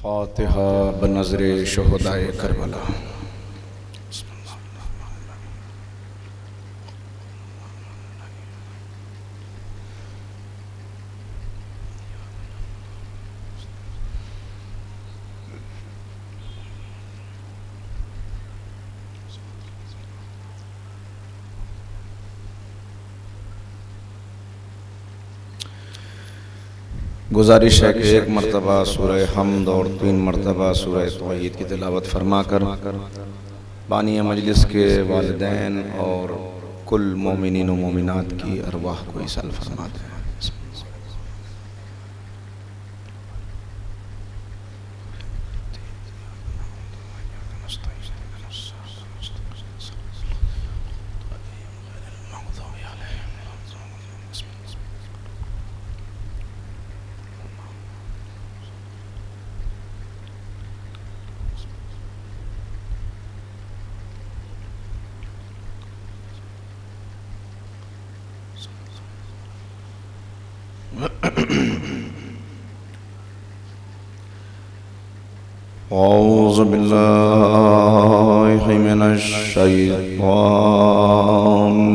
فاتحہ بنظر شہدائے کربلا۔ گزارش ہے کہ ایک مرتبہ سورہ حمد اور 3 مرتبہ سورہ توحید کی تلاوت فرما کر بانی مجلس کے والدین اور کل مومنین و مومنات کی ارواح کو ایصال فرما دیں۔ اعوذ باللہ من الشیطان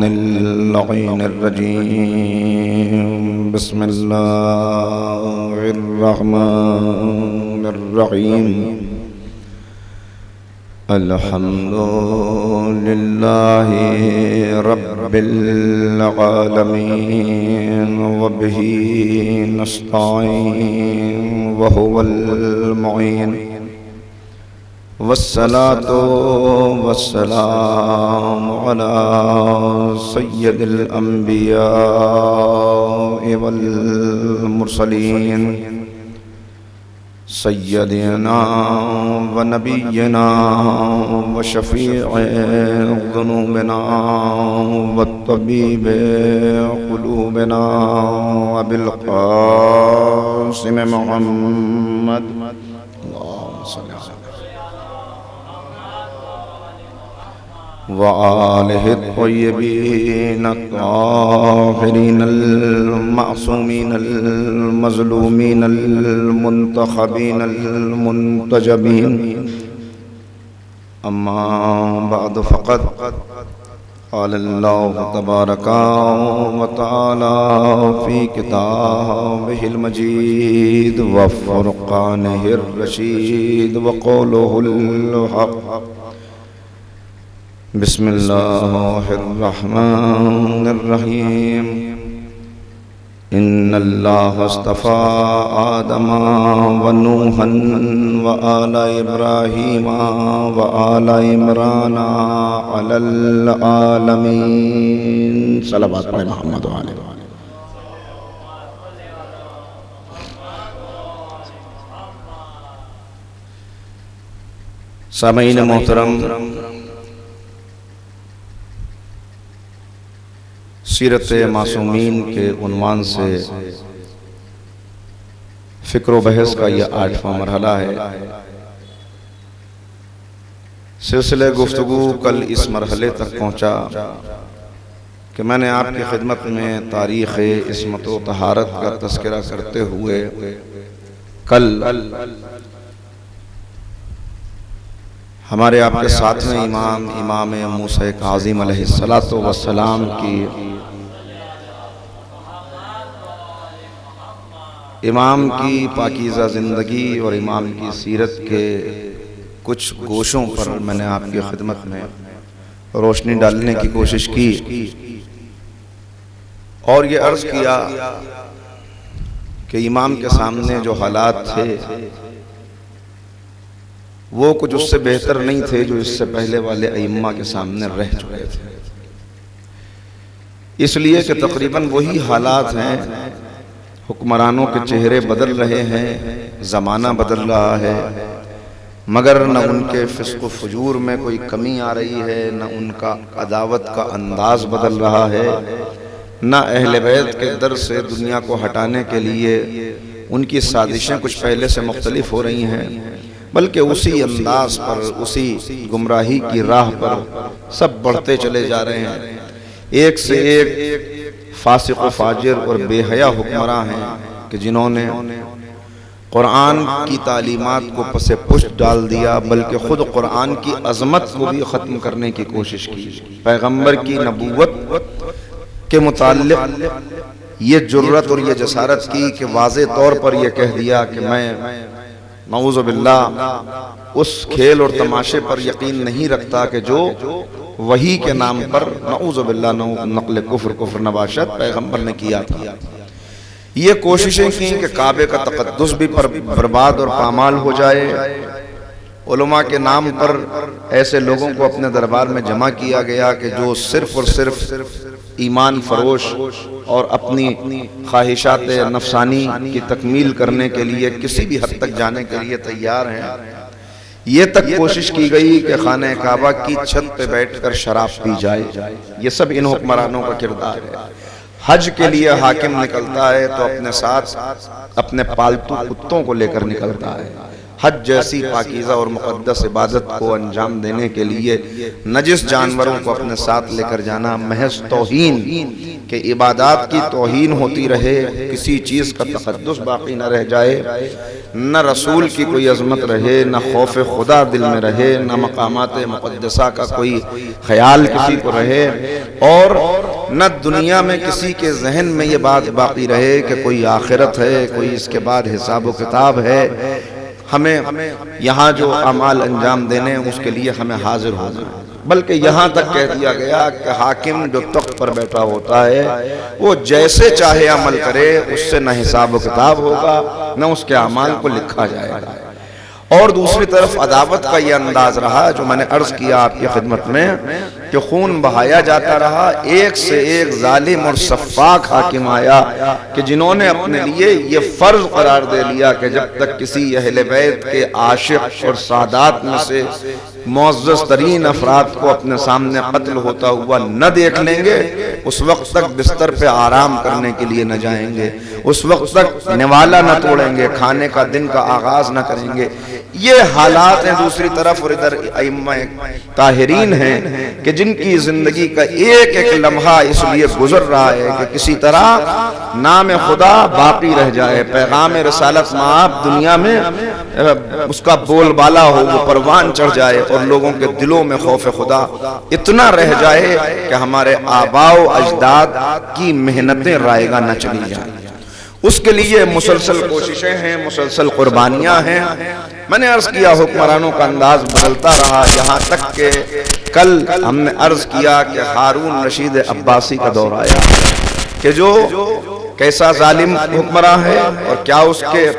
اللعین الرجیم، بسم اللہ الرحمن الرحیم، الحمد للہ رب العالمین وبہ نستعین وہو المعین، والصلاة والسلام على سید الانبیاء والمرسلین، سیدنا و نبینا و شفیع ذنوبنا و طبیب قلوبنا ابی القاسم محمد اللہم صلی اللہ وآلہ الطیبین الطاہرین المعصومین المظلومین المنتخبین المنتجبین، اما بعد فقد قال اللہ تبارک و تعالی فی کتابہ المجید وفرقانہ الرشید وقولہ الحق، بسم اللہ الرحمن الرحیم، ان اللہ اصطفى آدم ونوحا وآل ابراہیم وآل عمران علی العالمین، صلوات علی محمد وآلہ۔ سامعین محترم، سیرت معصومین کے عنوان سے فکر و بحث کا یہ 8واں مرحلہ ہے۔ سلسلہ گفتگو کل اس مرحلے تک پہنچا کہ میں نے آپ کی خدمت میں تاریخ عصمت و طہارت کا تذکرہ کرتے ہوئے کل ہمارے آپ کے ساتویں امام موسیٰ کاظم علیہ السلام کی امام کی پاکیزہ زندگی اور امام کی سیرت کے کچھ گوشوں پر میں نے آپ کی خدمت میں روشنی ڈالنے کی کوشش کی اور یہ عرض کیا کہ امام کے سامنے جو حالات تھے وہ کچھ اس سے بہتر نہیں تھے جو اس سے پہلے والے ائمہ کے سامنے رہ چکے تھے، اس لیے کہ تقریباً وہی حالات ہیں، حکمرانوں کے چہرے بدل رہے ہیں، زمانہ بدل رہا ہے، مگر نہ ان کے فسق و فجور میں کوئی کمی آ رہی ہے، نہ ان کا عداوت کا انداز بدل رہا ہے، نہ اہل بیت کے در سے دنیا کو ہٹانے کے لیے ان کی سازشیں کچھ پہلے سے مختلف ہو رہی ہیں، بلکہ اسی انداز پر، اسی گمراہی کی راہ پر سب بڑھتے چلے جا رہے ہیں۔ ایک سے ایک فاسق و فاجر اور بے حیا حکمراں ہیں کہ جنہوں نے قرآن کی تعلیمات کو پس پشت ڈال دیا، بلکہ خود قرآن کی عظمت کو بھی ختم کرنے کی کوشش کی۔ پیغمبر کی نبوت کے متعلق یہ جرأت اور یہ جسارت کی کہ واضح طور پر یہ کہہ دیا کہ میں نعوذ باللہ اس کھیل اور تماشے پر یقین نہیں رکھتا کہ جو وحی کے نام پر نعوذ باللہ نقل کفر نباشت پیغمبر نے کیا تھا۔ یہ کوششیں کی کہ کعبے کا تقدس بھی برباد اور پامال ہو جائے۔ علماء کے نام پر ایسے لوگوں کو اپنے دربار میں جمع کیا گیا کہ جو صرف اور صرف ایمان فروش اور اپنی خواہشات نفسانی کی تکمیل کرنے کے لیے کسی بھی حد تک جانے کے لیے تیار ہیں۔ یہ تک کوشش کی گئی کہ خانہ کعبہ کی چھت پہ بیٹھ کر شراب پی جائے۔ یہ سب ان حکمرانوں کا کردار ہے۔ حج کے لیے حاکم نکلتا ہے تو اپنے ساتھ اپنے پالتو کتوں کو لے کر نکلتا ہے۔ حج جیسی پاکیزہ اور مقدس عبادت کو انجام دینے کے لیے نجس جانوروں کو اپنے ساتھ لے کر جانا محض توہین، کہ عبادات کی توہین ہوتی رہے، کسی چیز کا تقدس باقی نہ رہ جائے، نہ رسول کی کوئی عظمت رہے، نہ خوف خدا دل میں رہے، نہ مقامات مقدسہ کا کوئی خیال کسی کو رہے، اور نہ دنیا میں کسی کے ذہن میں یہ بات باقی رہے کہ کوئی آخرت ہے، کوئی اس کے بعد حساب و کتاب ہے۔ ہمیں یہاں جو اعمال انجام دینے ہیں اس کے لیے ہمیں حاضر ہونا ہے۔ بلکہ یہاں تک کہہ دیا گیا کہ حاکم جو تخت پر بیٹھا ہوتا ہے وہ جیسے چاہے عمل کرے، اس سے نہ حساب و کتاب ہوگا نہ اس کے اعمال کو لکھا جائے گا۔ اور دوسری طرف عداوت کا یہ انداز رہا جو میں نے عرض کیا آپ کی خدمت میں کہ خون بہایا جاتا رہا، ایک سے ایک ظالم اور سفاک حاکم آیا کہ جنہوں نے اپنے لیے یہ فرض قرار دے لیا کہ جب تک کسی اہل بیت کے عاشق اور سادات میں سے معزز ترین افراد کو اپنے سامنے قتل ہوتا ہوا نہ دیکھ لیں گے، اس وقت تک بستر پہ آرام کرنے کے لیے نہ جائیں گے، اس وقت تک نوالا نہ توڑیں گے، کھانے کا دن کا آغاز نہ کریں گے۔ یہ حالات ہیں دوسری طرف، اور ادھر ائمہ طاہرین ہیں کہ جن کی زندگی کا ایک ایک لمحہ اس لیے گزر رہا ہے کہ کسی طرح نام خدا باقی رہ جائے، پیغام رسالت مآب دنیا میں اس کا بول بالا ہو، وہ پروان چڑھ جائے، اور لوگوں کے دلوں میں خوف خدا اتنا رہ جائے کہ ہمارے آباء و اجداد کی محنتیں رائگاں نہ چلی جائیں۔ اس کے لیے مسلسل کوششیں ہیں، مسلسل قربانیاں ہیں۔ میں نے عرض کیا حکمرانوں کا انداز بدلتا رہا، یہاں تک کہ کل ہم نے عرض کیا کہ ہارون رشید عباسی کا دور آیا کہ جو کیسا ظالم حکمراں ہے اور کیا اس کے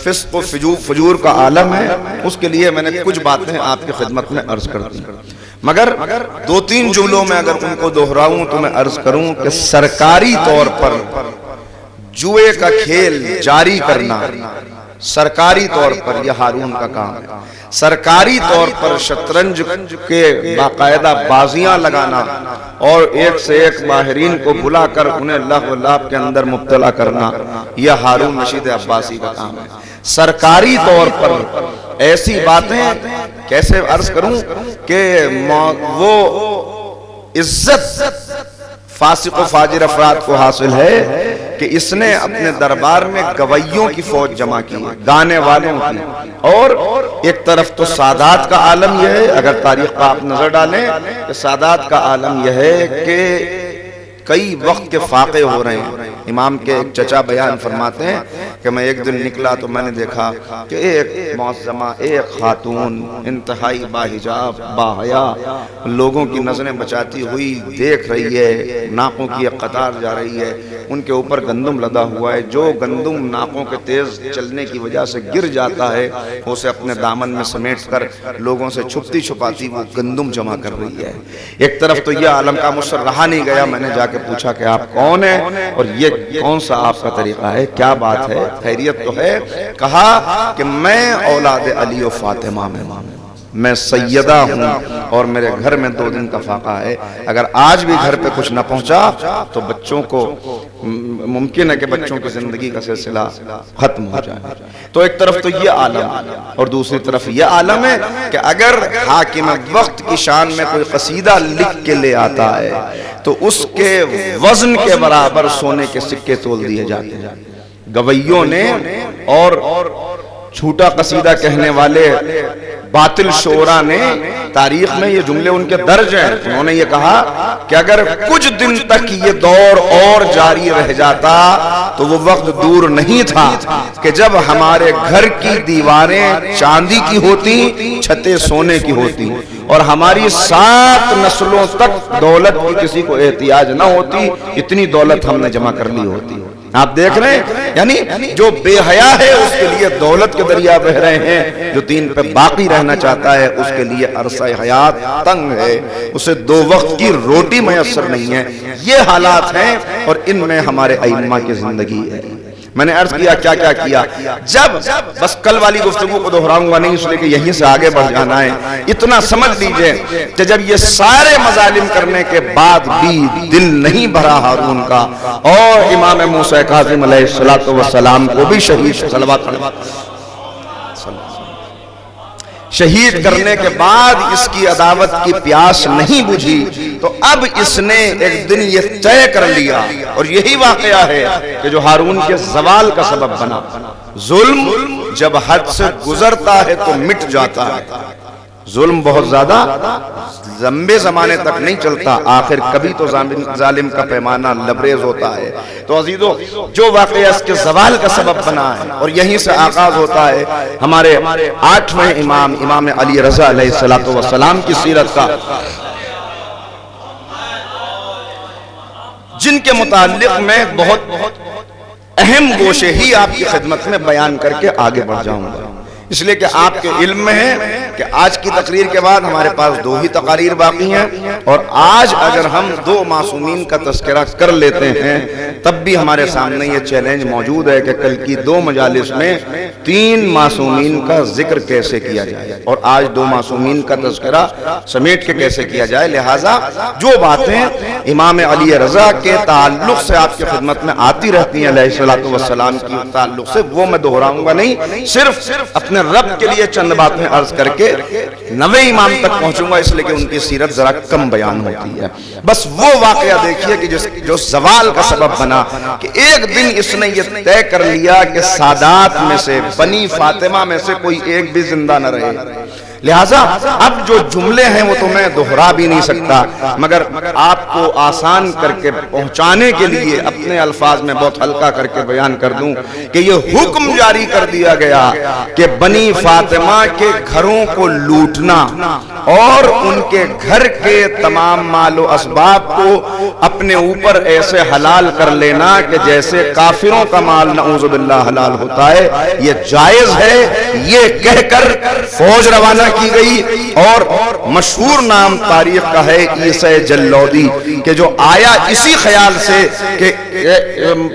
فسق و فجور کا عالم ہے۔ اس کے لیے میں نے کچھ باتیں آپ کی خدمت میں عرض کر دی، مگر دو تین جملوں میں اگر ان کو دہراؤں تو میں عرض کروں کہ سرکاری طور پر جوئے کا کھیل جاری کرنا سرکاری طور پر یہ ہارون کا کام ہے۔ سرکاری طور پر شطرنج کے باقاعدہ بازیاں لگانا اور ایک سے ایک ماہرین کو بلا کر انہیں لہو و لعب کے اندر مبتلا کرنا، یہ ہارون رشید عباسی کا کام ہے۔ سرکاری طور پر ایسی باتیں کیسے عرض کروں کہ وہ عزت فاسق و فاجر افراد کو حاصل ہے کہ اس نے اپنے دربار میں گویوں کی فوج جمع کی، گانے والوں کی، اور ایک طرف تو سادات کا عالم یہ ہے، اگر تاریخ کا آپ نظر ڈالیں کہ سادات کا عالم یہ ہے کہ کئی وقت کے فاقے ہو رہے ہیں۔ امام کے ایک چچا بیان فرماتے ہیں کہ میں ایک دن نکلا تو میں نے دیکھا کہ ایک معظمہ، ایک خاتون انتہائی باحجاب باحیا لوگوں کی نظریں بچاتی ہوئی دیکھ رہی ہے، ناقوں کی ایک قطار جا رہی ہے، ان کے اوپر گندم لدا ہوا ہے، جو گندم ناقوں کے تیز چلنے کی وجہ سے گر جاتا ہے اسے اپنے دامن میں سمیٹ کر لوگوں سے چھپتی چھپاتی وہ گندم جمع کر رہی ہے۔ ایک طرف تو یہ عالم کا مجھ سے رہا نہیں گیا، میں نے جا کے پوچھا کہ آپ کون ہیں اور یہ کون سا آپ کا طریقہ ہے، کیا بات ہے، خیریت تو ہے؟ کہا کہ میں اولاد علی و فاطمہ میں سیدہ ہوں اور میرے گھر میں 2 دن کا فاقہ ہے، اگر آج بھی گھر پہ کچھ نہ پہنچا تو بچوں کو ممکن ہے کہ بچوں کی زندگی کا سلسلہ ختم ہو جائے۔ تو ایک طرف تو یہ عالم اور دوسری طرف یہ عالم ہے کہ اگر حاکم وقت کی شان میں کوئی قصیدہ لکھ کے لے آتا ہے تو اس کے وزن کے برابر سونے کے سکے تول دیے جاتے ہیں۔ گویوں نے اور جھوٹا قصیدہ کہنے والے باطل شعراء نے تاریخ میں یہ جملے ان کے درج ہیں. انہوں نے یہ کہا کہ اگر کچھ دن تک یہ دور اور جاری رہ جاتا تو وہ وقت دور نہیں تھا کہ جب ہمارے گھر کی دیواریں چاندی کی ہوتی، چھتیں سونے کی ہوتی، اور ہماری 7 نسلوں تک دولت کی کسی کو احتیاج نہ ہوتی. اتنی دولت ہم نے جمع کر لی ہوتی. آپ دیکھ رہے ہیں یعنی جو بے حیا ہے اس کے لیے دولت کے دریا بہ رہے ہیں، جو دین پہ باقی رہنا چاہتا ہے اس کے لیے عرصہ حیات تنگ ہے، اسے 2 وقت کی روٹی میسر نہیں ہے. یہ حالات ہیں اور ان میں ہمارے ائمہ کی زندگی ہے. میں نے عرض کیا کیا کیا جب بس کل والی گفتگو کو دہراؤں گا نہیں، اس لیے کہ یہیں سے آگے بڑھ جانا ہے. اتنا سمجھ لیجئے کہ جب یہ سارے مظالم کرنے کے بعد بھی دل نہیں بھرا ہارون کا، اور امام موسیٰ کاظم علیہ السلام کو بھی شہید کرنے کے بعد اس کی عداوت کی پیاس نہیں بجھی، تو اب اس نے ایک دن یہ طے کر لیا، اور یہی واقعہ ہے کہ جو ہارون کے زوال کا سبب بنا. ظلم جب حد سے گزرتا ہے تو مٹ جاتا ہے. ظلم بہت زیادہ لمبے زمانے تک نہیں چلتا، آخر کبھی تو ظالم کا پیمانہ لبریز ہوتا ہے. تو عزیزو، جو واقعہ اس کے زوال کا سبب بنا ہے، اور یہیں سے آغاز ہوتا ہے ہمارے 8ویں امام علی رضا علیہ السلام کی سیرت کا، جن کے متعلق میں بہت اہم گوشے ہی آپ کی خدمت میں بیان کر کے آگے بڑھ جاؤں گا. اس لیے کہ آپ کے علم میں ہے کہ آج کی تقریر کے بعد ہمارے پاس 2 ہی تقاریر باقی ہیں، اور آج اگر ہم 2 معصومین کا تذکرہ کر لیتے ہیں تب بھی ہمارے سامنے یہ چیلنج موجود ہے کہ کل کی 2 مجالس میں 3 معصومین کا ذکر کیسے کیا جائے، اور آج 2 معصومین کا تذکرہ سمیٹ کے کیسے کیا جائے. لہٰذا جو باتیں امام علی رضا کے تعلق سے آپ کی خدمت میں آتی رہتی ہیں علیہ السلام کی تعلق سے، وہ میں دہراؤں گا نہیں، صرف اپنے رب کے لیے چند باتیں عرض کر کے 9ویں امام تک پہنچوں گا، اس لیے کہ ان کی سیرت ذرا کم بیان ہوتی ہے. بس وہ واقعہ دیکھیے کہ جو زوال کا سبب بنا کہ ایک دن اس نے یہ طے کر لیا کہ سادات میں سے، بنی فاطمہ میں سے کوئی ایک بھی زندہ نہ رہے. لہٰذا اب جو جملے ہیں وہ تو میں دہرا بھی نہیں سکتا، مگر آپ کو آسان کر کے پہنچانے کے لیے اپنے الفاظ میں بہت ہلکا کر کے بیان کر دوں کہ یہ حکم جاری کر دیا گیا کہ بنی فاطمہ کے گھروں کو لوٹنا اور ان کے گھر کے تمام مال و اسباب کو اپنے اوپر ایسے حلال کر لینا کہ جیسے کافروں کا مال نعوذ باللہ حلال ہوتا ہے، یہ جائز ہے. یہ کہہ کر فوج روانہ کی گئی، اور مشہور نام تاریخ کا ہے عیسی جلودی، کہ جو آیا اسی خیال سے کہ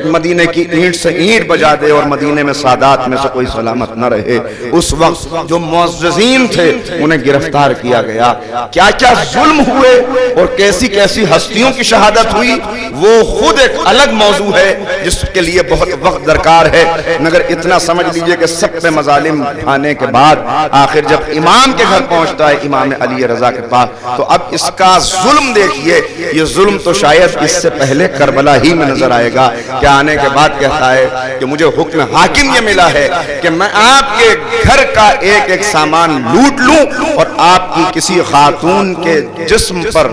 مدینے کی اینٹ سے اینٹ بجا دے اور مدینے میں سادات میں سے کوئی سلامت نہ رہے. اس وقت جو معززین تھے انہیں گرفتار کیا گیا. کیا کیا ظلم ہوئے اور کیسی کیسی ہستیوں کی شہادت ہوئی وہ خود ایک الگ موضوع ہے جس کے لیے بہت وقت درکار ہے، مگر اتنا سمجھ لیجئے کہ سب پہ مظالم آنے کے بعد آخر جب امام کے گھر پہنچتا ہے امام علی رضا کے پاس، تو اب اس کا ظلم دیکھیے. یہ ظلم تو شاید اس سے پہلے کربلا ہی میں نظر آئے گا کہ آنے کے بعد کہتا ہے کہ مجھے حکم حاکم یہ ملا ہے کہ میں آپ کے گھر کا ایک ایک سامان لوٹ لوں اور آپ کی کسی خاتون کے جسم پر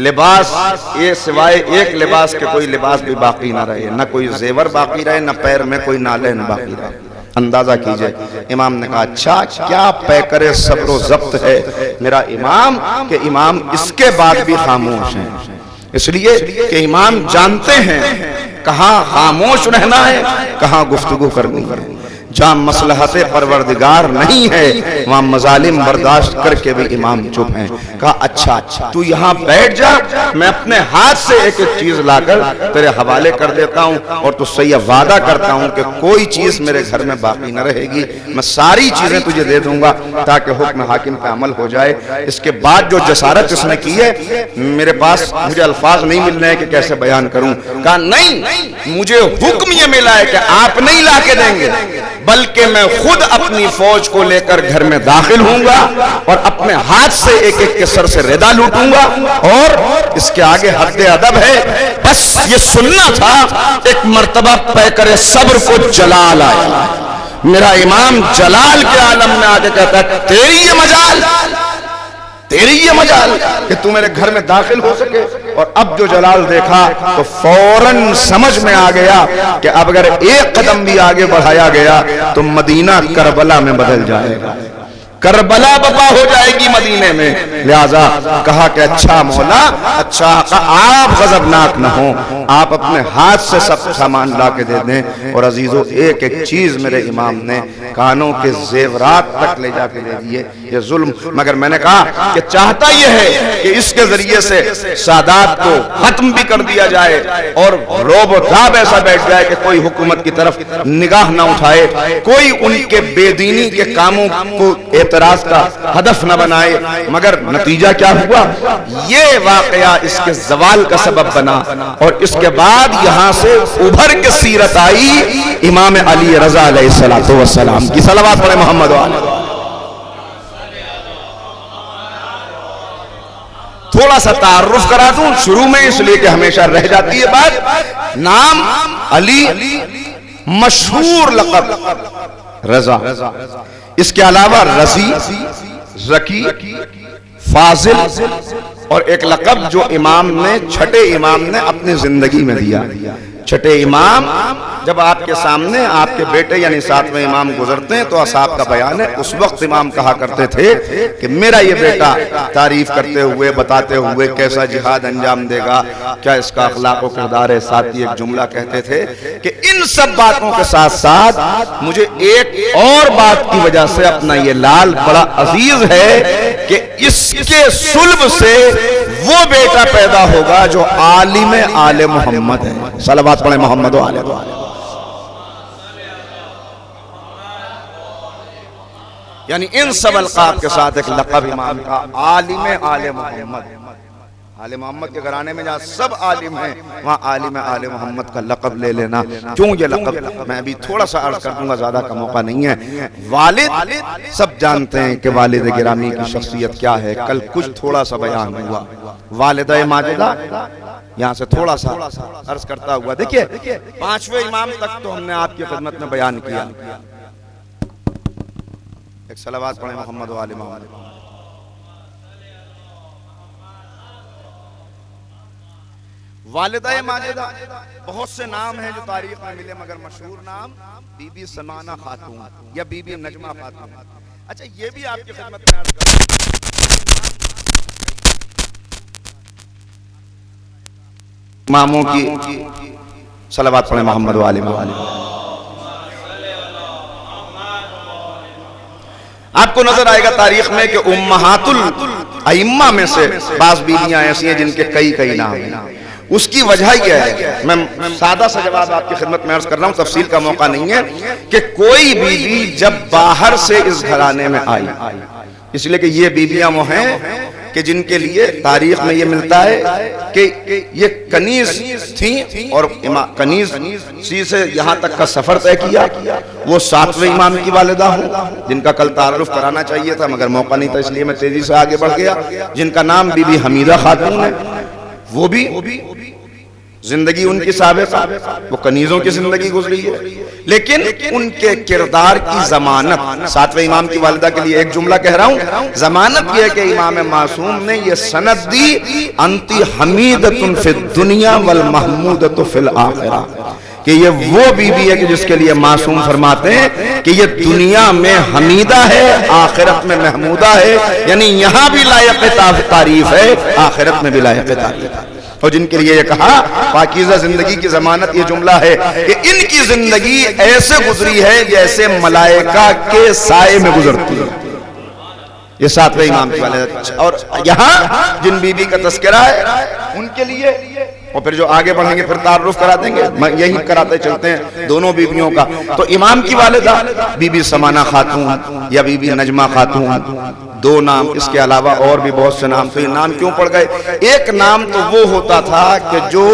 لباس یہ سوائے ایک لباس کے کوئی لباس بھی باقی نہ رہے، نہ کوئی زیور باقی رہے، نہ پیر میں کوئی نالے نہ باقی رہے. اندازہ کیجئے. امام نے کہا اچھا کیا پیکر صبر و ضبط ہے میرا امام کہ امام اس کے بعد بھی خاموش ہیں. اس لیے کہ امام جانتے ہیں کہاں خاموش رہنا ہے، کہاں گفتگو کرنی ہے. جہاں مصلحت پروردگار نہیں ہے وہاں مظالم برداشت کر کے بھی امام چپ ہیں. کہا اچھا تو یہاں بیٹھ جا، میں اپنے ہاتھ سے ایک ایک چیز لا کر تیرے حوالے کر دیتا ہوں، اور تجھ سے یہ وعدہ کرتا ہوں کہ کوئی چیز میرے گھر میں باقی نہ رہے گی. میں ساری چیزیں تجھے دے دوں گا تاکہ حکم حاکم پہ عمل ہو جائے. اس کے بعد جو جسارت اس نے کی ہے میرے پاس مجھے الفاظ نہیں مل رہے ہیں کہ کیسے بیان کروں. کہا نہیں، مجھے حکم یہ ملا ہے کہ آپ نہیں لا کے دیں گے بلکہ میں خود اپنی فوج کو لے کر گھر میں داخل ہوں گا اور اپنے ہاتھ سے ایک ایک کے سر سے ردا لوٹوں گا. اور اس کے آگے حد ادب ہے بس یہ سننا تھا ایک مرتبہ پیکر صبر کو جلال آیا. میرا امام جلال کے عالم میں آگے کہتا ہے تیری یہ مجال کہ تو میرے گھر میں داخل ہو سکے. اور اب جو جلال دیکھا تو فوراً سمجھ میں آ گیا کہ اب اگر ایک قدم بھی آگے بڑھایا گیا تو مدینہ کربلا میں بدل جائے گا, کربلا بپا ہو جائے گی مدینے میں. لہذا کہا کہ اچھا مولا, اچھا آپ غضبناک نہ ہوں, آپ اپنے ہاتھ سے سب سامان لا کے دے دیں. اور عزیزو ایک ایک چیز میرے امام نے کانوں کے زیورات تک لے جا کے دے دیے. یہ ظلم, مگر میں نے کہا کہ چاہتا یہ ہے کہ اس کے ذریعے سے سادات کو ختم بھی کر دیا جائے اور روب و رعب ایسا بیٹھ جائے کہ کوئی حکومت کی طرف نگاہ نہ اٹھائے, کوئی ان کے بے دینی کے کاموں کو اعتراض کا ہدف نہ بنائے. مگر نتیجہ کیا ہوا؟ یہ واقعہ اس کے زوال کا سبب بنا. اور اس کے بعد یہاں سے ابھر کے سیرت آئی امام علی رضا علیہ السلام کی. صلوات پڑھیں محمد و آلہ. تھوڑا سا تعارف کرا دوں شروع میں, اس لیے کہ ہمیشہ رہ جاتی ہے بات. نام علی, مشہور لقب رضا. اس کے علاوہ رضی, ذکی, فاضل اور ایک لقب جو امام نے, چھٹے امام نے اپنی زندگی میں دیا. چھٹے امام جب آپ کے سامنے آپ کے بیٹے یعنی ساتویں امام گزرتے ہیں تو اصحاب کا بیان ہے, اس وقت امام کہا کرتے تھے کہ میرا یہ بیٹا تعریف کرتے ہوئے بتاتے ہوئے کیسا جہاد انجام دے گا, کیا اس کا اخلاق و کردار ہے. ساتھ ہی ایک جملہ کہتے تھے کہ ان سب باتوں کے ساتھ ساتھ مجھے ایک اور بات کی وجہ سے اپنا یہ لال بڑا عزیز ہے کہ اس کے صلب سے وہ بیٹا پیدا ہوگا جو عالم آل محمد ہے. صلوات پڑھیں محمد و آلہ. یعنی ان سب القاب کے ساتھ ایک لقب امام کا عالم آل محمد. آل محمد کے گھرانے میں جہاں سب عالم ہیں وہاں عالم آل محمد کا لقب لے لینا. کیوں یہ لقب؟ میں ابھی تھوڑا سا عرض کر دوں گا, زیادہ کا موقع نہیں ہے. والد سب جانتے ہیں کہ والد گرامی کی شخصیت کیا ہے, کل کچھ تھوڑا سا بیان ہوا. والدہ ماجدہ یہاں سے تھوڑا سا عرض کرتا ہوا, دیکھیے 5ویں امام تک تو ہم نے آپ کی خدمت میں بیان کیا. ایک صلوات پڑھیں محمد و آل محمد. والدہ ماجدہ بہت سے نام ہیں جو تاریخ میں ملے, مگر مشہور نام بی بی سمانہ خاتون یا بی بی نجمہ خاتون. اچھا یہ بھی آپ کی خدمت میں عرض کرتا ہوں, اماموں کی صلوات پڑھیں محمد و آل محمد. آپ کو نظر آئے گا تاریخ میں کہ امہات الائمہ میں سے بعض بیویاں ایسی ہیں جن کے کئی نام ہیں. اس کی وجہ یہ ہے, میں سادہ سا جواب آپ کی خدمت میں عرض کر رہا ہوں, تفصیل کا موقع نہیں ہے, کہ کوئی بیوی جب باہر سے اس گھرانے میں آئی, اس لیے کہ یہ بیویاں وہ ہیں کہ جن کے لیے تاریخ میں یہ ملتا ہے کہ یہ کنیز تھیں اور کنیز سی سے یہاں تک کا سفر طے کیا. وہ 7ویں امام کی والدہ ہوں جن کا کل تعارف کرانا چاہیے تھا مگر موقع نہیں تھا, اس لیے میں تیزی سے آگے بڑھ گیا. جن کا نام بی بی حمیدہ خاتون ہے, وہ بھی زندگی ان کی سابقہ, وہ کنیزوں کی زندگی گزری ہے, لیکن ان کے کردار کی ضمانت 7ویں امام کی والدہ کے لیے ایک جملہ کہہ رہا ہوں, ضمانت یہ ہے کہ امام معصوم نے یہ سند دی انتی حمیدۃ فی الدنیا والمحمودۃ فی الآخرہ, کہ یہ وہ بیوی ہے کہ جس کے لیے معصوم فرماتے ہیں کہ یہ دنیا میں حمیدہ ہے, آخرت میں محمودہ ہے. یعنی یہاں بھی لائق تعریف ہے, آخرت میں بھی لائق تعریف ہے. اور جن کے لیے یہ کہا پاکیزہ زندگی کی ضمانت یہ جملہ ہے کہ ان کی زندگی ایسے گزری ہے جیسے ملائکہ کے سائے میں گزرتی ہے. یہ 7ویں امام کی والدہ. اور یہاں جن بیوی کا تذکرہ ہے ان کے لیے, اور پھر جو آگے بڑھیں گے پھر تعارف کرا دیں گے, یہی کراتے چلتے ہیں دونوں بیویوں کا. تو امام کی والدہ بی بی سمانہ خاتون یا بی بی نجمہ خاتون, 2 نام. اس کے علاوہ اور بھی بہت سے نام. تو یہ نام کیوں پڑ گئے؟ ایک نام تو وہ ہوتا تھا کہ جو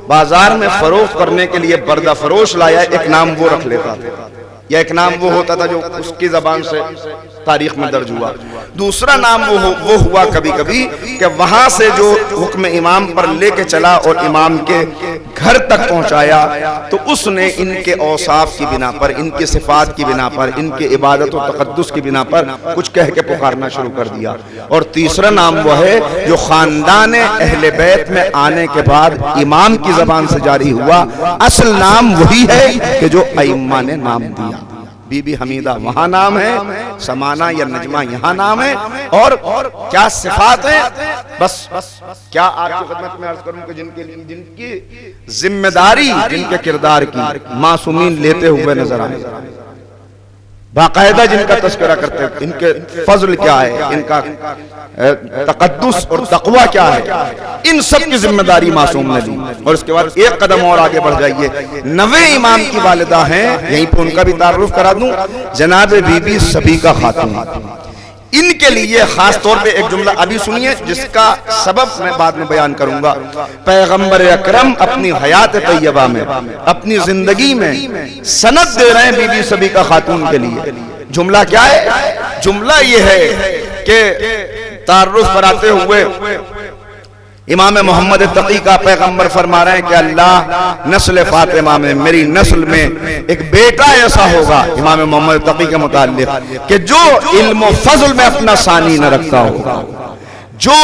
بازار میں فروخت کرنے کے لیے بردہ فروش لایا, ایک نام وہ رکھ لیتا تھا, یا ایک نام وہ ہوتا تھا جو اس کی زبان سے تاریخ میں درج ہوا۔ دوسرا نام وہ ہوا کبھی کبھی کہ وہاں سے جو حکم امام پر لے کے چلا اور امام کے گھر تک پہنچایا تو اس نے ان کے اوصاف کی بنا پر، ان کی صفات کی بنا پر، ان کے عبادت و تقدس کی بنا پر کچھ کہہ کے پکارنا شروع کر دیا۔ اور تیسرا نام وہ ہے جو خاندان اہل بیت میں آنے کے بعد امام کی زبان سے جاری ہوا، اصل نام وہی ہے کہ جو ائمہ نے نام دیا۔ بی بی حمیدہ وہاں نام ہے، سمانہ یا نجمہ یہاں نام ہے، اور کیا صفات ہیں بس کیا آپ کی خدمت میں عرض کروں کہ جن کی ذمہ داری، جن کے کردار کی معصومین لیتے ہوئے نظر آئے، باقاعدہ جن کا تذکرہ کرتے ہیں، ان کے فضل کیا ہے، ان کا تقدس اور تقوی کیا ہے، ان سب کی ذمہ داری معصوم نے لی۔ اور اس کے بعد ایک قدم اور آگے بڑھ جائیے، 9 امام کی والدہ ہیں، یہیں پہ ان کا بھی تعارف کرا دوں، جناب بی بی سبیکہ خاتون۔ ان کے لیے خاص طور پہ ایک جملہ ابھی سنیے جس کا سبب میں بعد میں بیان کروں گا۔ پیغمبر اکرم اپنی حیات طیبہ میں، اپنی زندگی میں سند دے رہے ہیں بی بی سبیکہ خاتون کے لیے۔ جملہ کیا ہے؟ جملہ یہ ہے کہ تعارف پر آتے ہوئے امام محمد تقی کا پیغمبر فرما رہے ہیں کہ اللہ نسل فاطمہ میں، میری نسل میں ایک بیٹا ایسا ہوگا امام محمد تقی کے متعلق کہ جو علم و فضل میں اپنا ثانی نہ رکھتا ہوگا، جو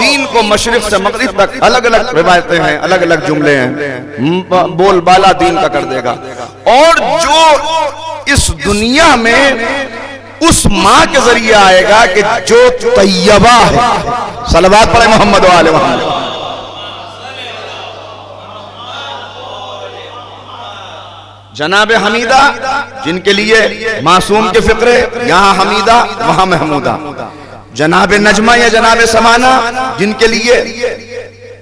دین کو مشرق سے مغرب تک، الگ الگ روایتیں ہیں، الگ الگ جملے ہیں، بول بالا دین کا کر دے گا، اور جو اس دنیا میں اس ماں کے ذریعے آئے گا کہ جو طیبہ ہے۔ صلوات پڑھیں محمد و آل محمد۔ جناب حمیدہ جن کے لیے معصوم کے فقرے، یہاں حمیدہ وہاں محمودہ۔ جناب نجمہ یا جناب سمانہ جن کے لیے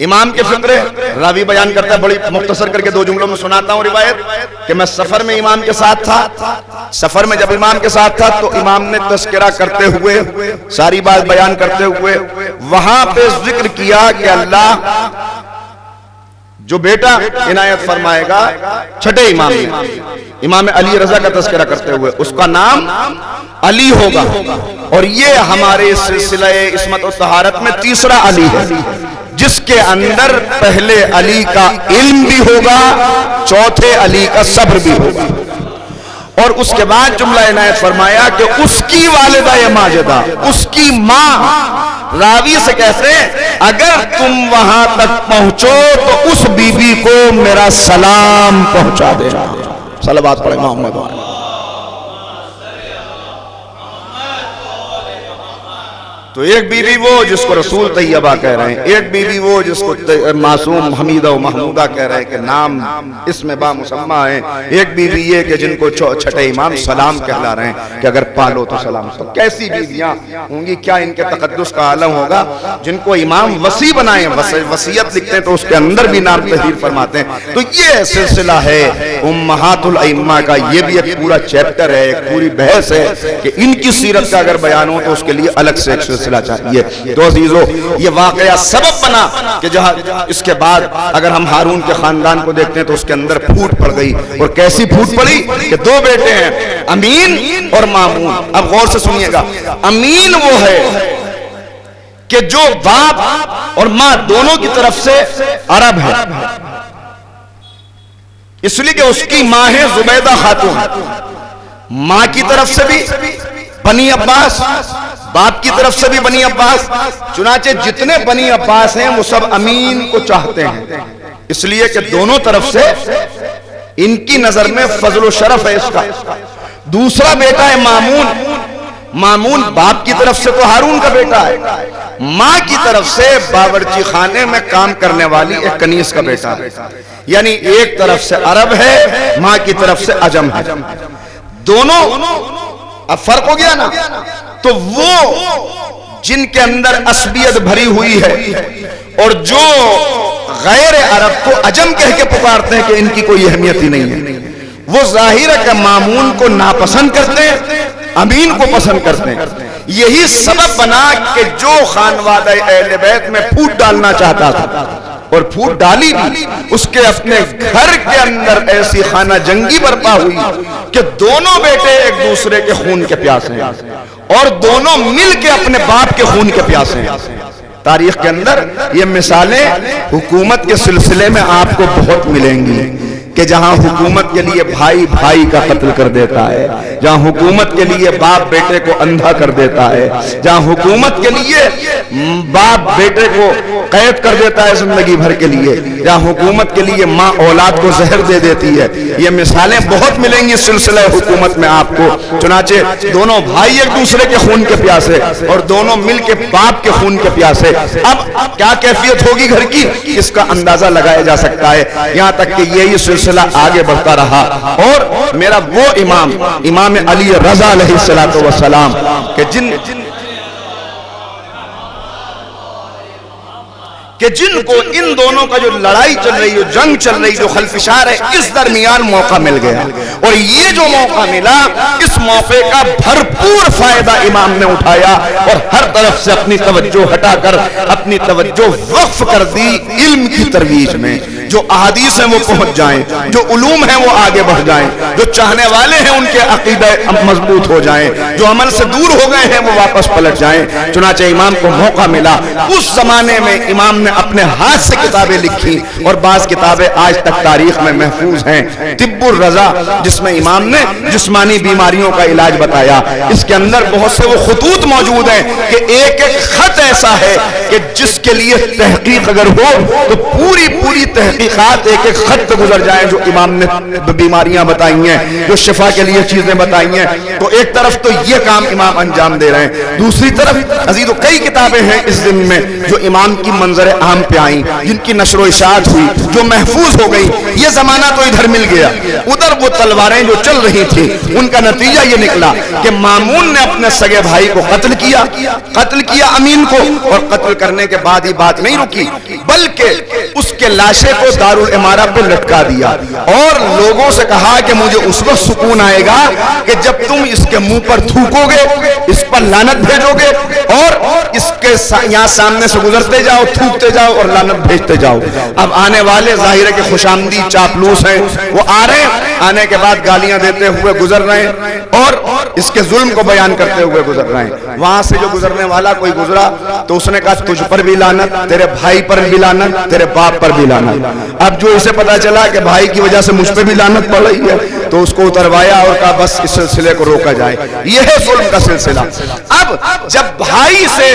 امام کے فقرے، راوی بیان کرتا ہے، بڑی مختصر کر کے 2 جملوں میں سناتا ہوں روایت کہ میں سفر میں امام کے ساتھ تھا۔ سفر میں جب امام کے ساتھ تھا تو امام نے تذکرہ کرتے ہوئے، ساری بات بیان کرتے ہوئے وہاں پہ ذکر کیا کہ اللہ جو بیٹا عنایت فرمائے گا چھٹے امام میں، امام علی رضا کا تذکرہ کرتے ہوئے، اس کا نام علی ہوگا، اور یہ ہمارے سلسلہ عصمت و طہارت میں تیسرا علی ہے، جس کے اندر پہلے علی کا علم بھی ہوگا، چوتھے علی کا صبر بھی ہوگا۔ اور اس کے بعد جملہ عنایت فرمایا کہ اس کی والدہ ماجدہ، اس کی ماں، راوی سے کہتے ہیں اگر تم وہاں تک پہنچو تو اس بی بی کو میرا سلام پہنچا دینا۔ صلوات پڑھیں محمد و آل۔ تو ایک بی بی وہ جس کو رسول طیبہ کہہ رہے ہیں، ایک بی بی وہ جس کو معصوم حمیدہ و محمودہ کہہ رہے ہیں کہ نام اس میں با مسمہ ہیں، ایک بی بی یہ کہ جن کو چھٹے امام سلام کہلا رہے ہیں کہ اگر پالو تو سلام۔ تو کیسی بیویاں ہوں گی، کیا ان کے تقدس کا عالم ہوگا جن کو امام وصی بنائیں، وصیت لکھتے ہیں تو اس کے اندر بھی نام تحریر فرماتے ہیں۔ تو یہ سلسلہ ہے امہات الائمہ کا، یہ بھی ایک پورا چیپٹر ہے، ایک پوری بحث ہے کہ ان کی سیرت کا اگر بیان ہو تو اس کے لیے الگ سے ایک چاہیے۔ تو عزیزو یہ واقعہ سبب بنا کہ جہاں اس کے بعد اگر ہم ہارون کے خاندان کو دیکھتے ہیں تو اس کے اندر پھوٹ پڑ گئی، اور کیسی پھوٹ پڑی کہ 2 بیٹے ہیں، امین اور مامون۔ اب غور سے سنیے گا، امین وہ ہے کہ جو باپ اور ماں دونوں کی طرف سے عرب ہے، اس لیے کہ اس کی ماں ہے زبیدہ خاتون، ماں کی طرف سے بھی بنی عباس، باپ کی طرف سے بھی بنی عباس، چنانچہ جتنے بنی عباس ہیں وہ سب امین کو چاہتے ہیں، اس لیے کہ دونوں طرف سے ان کی نظر میں فضل و شرف ہے اس کا۔ دوسرا بیٹا ہے مامون، مامون باپ کی طرف سے تو ہارون کا بیٹا ہے، ماں کی طرف سے باورچی خانے میں کام کرنے والی ایک کنیز کا بیٹا ہے، یعنی ایک طرف سے عرب ہے، ماں کی طرف سے عجم ہے، دونوں اب فرق ہو گیا نا۔ تو وہ جن کے اندر عصبیت بھری ہوئی ہے اور جو غیر عرب کو عجم کہہ کے پکارتے ہیں کہ ان کی کوئی اہمیت ہی نہیں ہے، وہ ظاہر ہے کہ مامون کو ناپسند کرتے ہیں، امین کو پسند کرتے ہیں۔ یہی سبب بنا کہ جو خانوادہ اہل بیت میں پھوٹ ڈالنا چاہتا تھا اور پھوٹ ڈالی بھی، اس کے اپنے گھر کے اندر ایسی خانہ جنگی برپا ہوئی کہ دونوں بیٹے ایک دوسرے کے خون کے پیاسے ہیں اور دونوں مل کے اپنے باپ کے خون کے پیاسے ہیں۔ تاریخ کے اندر یہ مثالیں حکومت کے سلسلے میں آپ کو بہت ملیں گی کہ جہاں حکومت کے لیے بھائی بھائی کا قتل کر دیتا ہے، جہاں حکومت کے لیے باپ بیٹے کو اندھا کر دیتا ہے، جہاں حکومت کے لیے باپ بیٹے کو قید کر دیتا ہے زندگی بھر کے لیے، جہاں حکومت کے لیے ماں اولاد کو زہر دے دیتی ہے، یہ مثالیں بہت ملیں گی سلسلہ حکومت میں آپ کو۔ چنانچہ دونوں بھائی ایک دوسرے کے خون کے پیاسے اور دونوں مل کے باپ کے خون کے پیاسے، اب کیا کیفیت ہوگی گھر کی اس کا اندازہ لگایا جا سکتا ہے، یہاں تک کہ یہی سلسلہ آگے بڑھتا رہا۔ اور میرا وہ امام علی رضا علیہ السلام کہ جن کو ان دونوں کا جو لڑائی چل رہی ہے، جنگ چل رہی، جو خلفشار ہے، اس درمیان موقع مل گیا، اور یہ جو موقع ملا اس موقع کا بھرپور فائدہ امام نے اٹھایا اور ہر طرف سے اپنی توجہ ہٹا کر اپنی توجہ وقف کر دی علم کی ترویج میں، جو احادیث ہیں وہ پہنچ جائیں، جو علوم ہیں وہ آگے بڑھ جائیں، جو چاہنے والے ہیں ان کے عقیدہ مضبوط ہو جائیں، جو عمل سے دور ہو گئے ہیں وہ واپس پلٹ جائیں۔ چنانچہ امام کو موقع ملا، اس زمانے میں امام نے اپنے ہاتھ سے کتابیں لکھی اور بعض کتابیں آج تک تاریخ میں محفوظ ہیں۔ طب الرضا جس میں امام نے جسمانی بیماریوں کا علاج بتایا، اس کے اندر بہت سے وہ خطوط موجود ہیں کہ ایک ایک خط ایسا ہے کہ جس کے لیے تحقیق اگر ہو تو پوری تحقیقات ایک ایک خط پہ گزر جائیں، جو امام نے بیماریاں بتائی ہیں، جو شفا کے لیے چیزیں بتائی ہیں۔ تو ایک طرف تو یہ کام امام انجام دے رہے ہیں، دوسری طرف عزیزو کئی کتابیں ہیں اس دن میں جو امام کی منظر عام پہ آئیں، جن کی نشر و اشاعت ہوئی، جو محفوظ ہو گئی۔ یہ زمانہ تو ادھر مل گیا، ادھر وہ تلواریں جو چل رہی تھیں ان کا نتیجہ یہ نکلا کہ مامون نے اپنے سگے بھائی کو قتل کیا امین کو، اور قتل کرنے کے بعد ہی بات نہیں رکی بلکہ اس کے لاشے کو دارالامارہ پہ لٹکا دیا اور لوگوں سے کہا کہ مجھے اس وقت سکون آئے گا کہ جب تم اس کے منہ پر تھوکو گے، اس پر لعنت بھیجو گے اور اس کے یہاں سامنے سے گزرتے جاؤ، تھوکتے جاؤ اور لعنت بھیجتے جاؤ۔ اب آنے والے ظاہر ہے کہ خوش آمدید چاپلوس ہیں، وہ آ رہے ہیں، آنے کے بعد گالیاں دیتے ہوئے گزر رہے ہیں اور اس کے ظلم کو بیان کرتے ہوئے گزر رہے ہیں۔ وہاں سے جو گزرنے والا کوئی گزرا تو اس نے کہا تجھ پر بھی لعنت، تیرے بھائی پر بھی لعنت، تیرے باپ پر بھی لعنت۔ اب جو اسے پتا چلا کہ بھائی کی وجہ سے مجھ پہ بھی لعنت پڑ رہی ہے تو اس کو اتروایا اور کہا بس اس سلسلے کو روکا جائے، یہ ہے ظلم کا سلسلہ۔ اب جب بھائی سے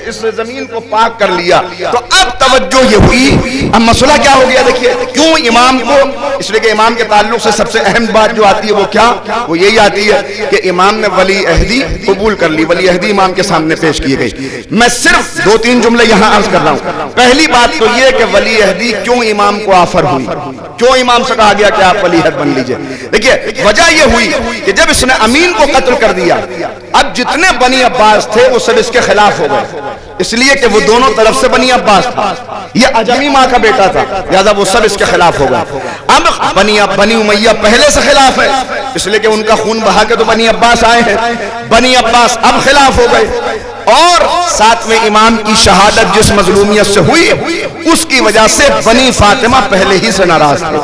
اس زمین کو پاک کر لیا تو اب توجہ یہ ہوئی، اب مسئلہ کیا ہو گیا دیکھیے، کیوں امام کو، اس لیے کہ امام کے تعلق سے سب سے اہم بات جو آتی ہے وہ کیا، وہ یہی آتی ہے کہ امام نے ولی عہدی قبول کر لی، ولی عہدی امام کے سامنے پیش کی گئی۔ میں صرف 2-3 جملے یہاں عرض کر رہا ہوں۔ پہلی بات تو یہ کہ ولی عہدی کیوں امام کو آفر ہوئی، کیوں امام سے کہا گیا کہ آپ ولی عہد بن لیجئے۔ دیکھیے وجہ یہ ہوئی کہ جب اس نے امین کو قتل کر دیا، اب جتنے بنی عباس تھے وہ سب اس کے خلاف ہو گئے، اس لیے کہ وہ دونوں طرف سے بنی عباس تھا، یہ عجمی ماں کا بیٹا تھا، لہذا وہ سب اس کے خلاف ہو گئے۔ اب بنی امیہ پہلے سے خلاف ہے، اس لیے کہ ان کا خون بہا کے تو بنی عباس آئے ہیں، بنی عباس اب خلاف ہو گئے، اور ساتھ میں امام کی شہادت جس مظلومیت سے ہوئی اس کی وجہ سے بنی فاطمہ پہلے ہی سے ناراض تھے،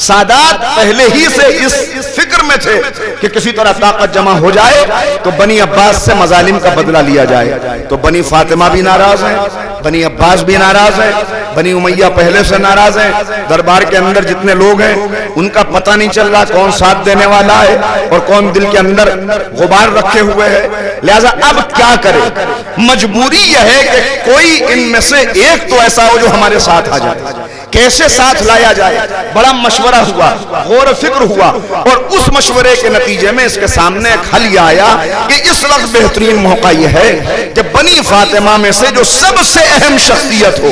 سادات پہلے ہی سے اس فکر میں تھے کہ کسی طرح طاقت جمع ہو جائے تو بنی عباس سے مظالم کا بدلہ لیا جائے۔ تو بنی فاطمہ بھی ناراض ہیں، بنی عباس بھی ناراض ہیں، بنی امیہ پہلے سے ناراض ہیں، دربار کے اندر جتنے لوگ ہیں ان کا پتہ نہیں چل رہا کون ساتھ دینے والا ہے اور کون دل کے اندر غبار رکھے ہوئے ہے، لہذا اب کیا کرے، مجبوری یہ ہے کہ کوئی ان میں سے ایک تو ایسا ہو جو ہمارے ساتھ آ جائے۔ کیسے ساتھ لایا جائے، بڑا مشورہ ہوا، غور و فکر ہوا، اور اس مشورے کے نتیجے میں اس کے سامنے ایک حل یہ آیا کہ اس وقت بہترین موقع یہ ہے کہ بنی فاطمہ میں سے جو سب سے اہم شخصیت ہو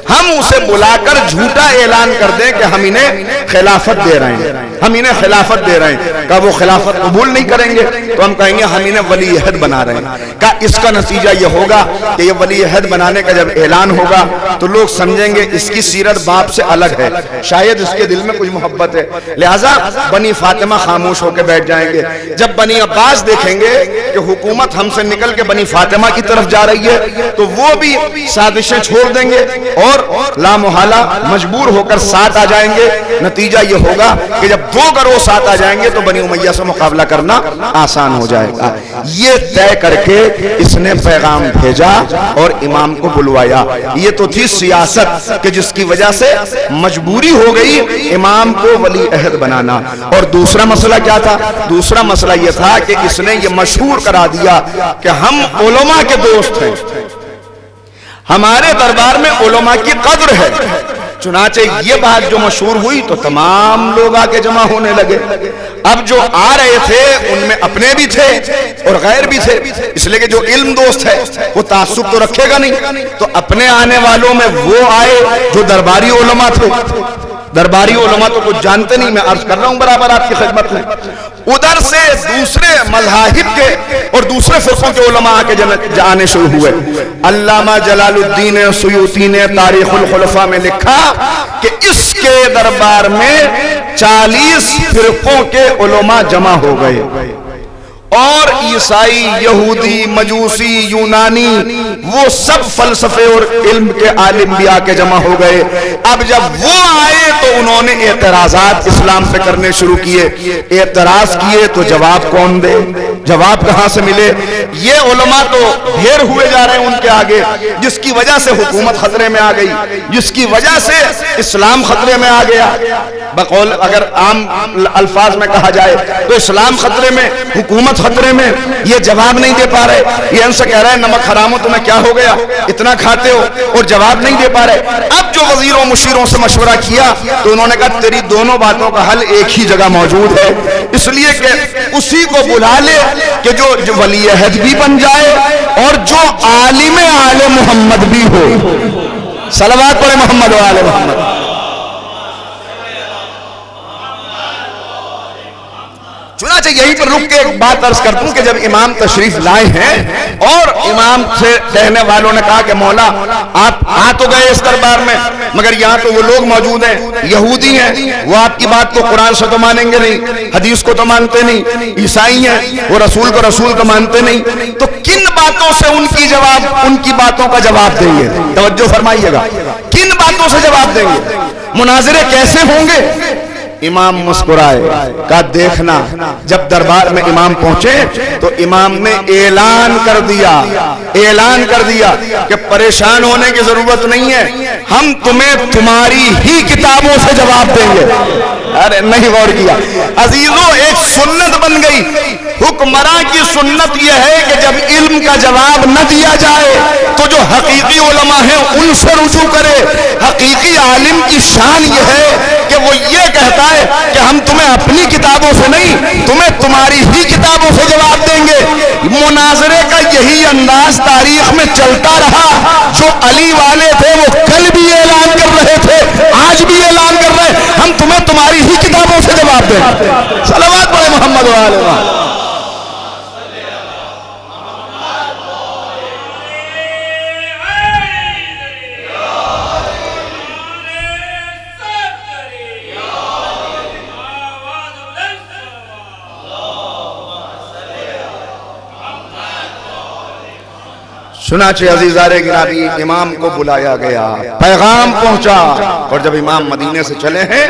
ہم اسے بلا کر جھوٹا اعلان کر دیں کہ ہم انہیں خلافت دے رہے ہیں، ہم انہیں خلافت دے رہے ہیں۔ کہا وہ خلافت قبول نہیں کریں گے تو ہم کہیں گے ہم انہیں ولی عہد بنا رہے ہیں۔ کہا اس کا نتیجہ یہ ہوگا کہ یہ ولی عہد بنانے کا جب اعلان ہوگا تو لوگ سمجھیں گے اس کی سیرت باپ سے الگ ہے، شاید اس کے دل میں کچھ محبت ہے، لہٰذا بنی فاطمہ خاموش ہو کے بیٹھ جائیں گے۔ جب بنی عباس دیکھیں گے کہ حکومت ہم سے نکل کے بنی فاطمہ کی طرف جا رہی ہے تو وہ بھی سازشیں چھوڑ دیں گے اور اور لامحالہ مجبور ہو کر ساتھ آ جائیں گے. نتیجہ یہ ہوگا کہ جب 2 گروہ ساتھ آ جائیں گے تو بنی امیہ سے مقابلہ کرنا آسان ہو جائے گا. یہ طے کر کے اس نے پیغام بھیجا اور امام کو بلوایا. یہ تو تھی سیاست کہ جس کی وجہ سے مجبوری ہو گئی امام کو ولی عہد بنانا. اور دوسرا مسئلہ کیا تھا؟ دوسرا مسئلہ یہ تھا کہ اس نے یہ مشہور کرا دیا کہ ہم علماء کے دوست ہیں, ہمارے دربار میں علماء کی قدر ہے. چنانچہ یہ بات جو مشہور ہوئی تو تمام لوگ آ کے جمع ہونے لگے. اب جو آ رہے تھے ان میں اپنے بھی تھے اور غیر بھی تھے, اس لیے کہ جو علم دوست ہے وہ تعصب تو رکھے گا نہیں. تو اپنے آنے والوں میں وہ آئے جو درباری علماء تھے. درباری علماء تو کچھ جانتے نہیں, میں عرض کر رہا ہوں برابر آپ کی خدمت میں. ادھر سے دوسرے مذاہب کے اور دوسرے فرقوں کے علماء آ کے جانے شروع ہوئے. علامہ جلال الدین سیوطی نے تاریخ الخلفاء میں لکھا کہ اس کے دربار میں 40 فرقوں کے علماء جمع ہو گئے, اور عیسائی, یہودی, مجوسی, یونانی, وہ سب فلسفے اور علم کے عالم بھی آ کے جمع ہو گئے. اب جب وہ آئے تو انہوں نے اعتراضات اسلام پہ کرنے شروع کیے. اعتراض کیے تو جواب کون دے, جواب کہاں سے ملے؟ یہ علماء تو ڈھیر ہوئے جا رہے ہیں ان کے آگے, جس کی وجہ سے حکومت خطرے میں آ گئی, جس کی وجہ سے اسلام خطرے میں آ گیا. بقول اگر عام الفاظ میں کہا جائے تو اسلام خطرے میں, حکومت خطرے میں. یہ جواب نہیں دے پا رہے. یہ ان سے کہہ رہے ہیں نمک حرام ہو تمہیں کیا ہو گیا, اتنا کھاتے ہو, اور جواب نہیں دے پا رہے. اب جو وزیروں مشیروں سے مشورہ کیا تو انہوں نے کہا تیری دونوں باتوں کا حل ایک ہی جگہ موجود ہے, اس لیے کہ اسی کو بلا لے کہ جو ولی عہد بھی بن جائے اور جو عالم آل محمد بھی ہو. صلوات پڑھے محمد و آل محمد. چنانچہ یہیں پر رک کے ایک بات عرض کر دوں کہ جب امام تشریف لائے ہیں اور امام سے کہنے والوں نے کہا کہ مولا آپ آ تو گئے اس دربار میں, مگر یہاں تو وہ لوگ موجود ہیں, یہودی ہیں, وہ آپ کی بات کو قرآن سے تو مانیں گے نہیں, حدیث کو تو مانتے نہیں, عیسائی ہیں, وہ رسول کو رسول تو مانتے نہیں, تو کن باتوں سے ان کی باتوں کا جواب دیں گے؟ توجہ فرمائیے گا, کن باتوں سے جواب دیں گے؟ مناظرے کیسے ہوں گے؟ امام مسکرائے, کہا دیکھنا. جب دربار میں امام پہنچے تو امام نے اعلان کر دیا کہ پریشان ہونے کی ضرورت نہیں ہے, ہم تمہیں تمہاری ہی کتابوں سے جواب دیں گے. ارے نہیں غور کیا عزیزوں, ایک سنت بن گئی. حکمراں کی سنت یہ ہے کہ جب علم کا جواب نہ دیا جائے تو جو حقیقی علماء ہیں ان سے رجوع کرے. حقیقی عالم کی شان یہ ہے کہ وہ یہ کہتا ہے کہ ہم تمہیں اپنی کتابوں سے نہیں, تمہیں تمہاری ہی کتابوں سے جواب دیں گے. مناظرے کا یہی انداز تاریخ میں چلتا رہا. جو علی والے تھے وہ کل بھی اعلان کر رہے تھے, آج بھی اعلان کر رہے ہیں, ہم تمہیں تمہاری ہی کتابوں سے جواب دیں. صلوات پڑھے محمد و آل محمد. چنانچہ عزیزان گرامی امام کو بلایا گیا, پیغام پہنچا, اور جب امام مدینے سے چلے ہیں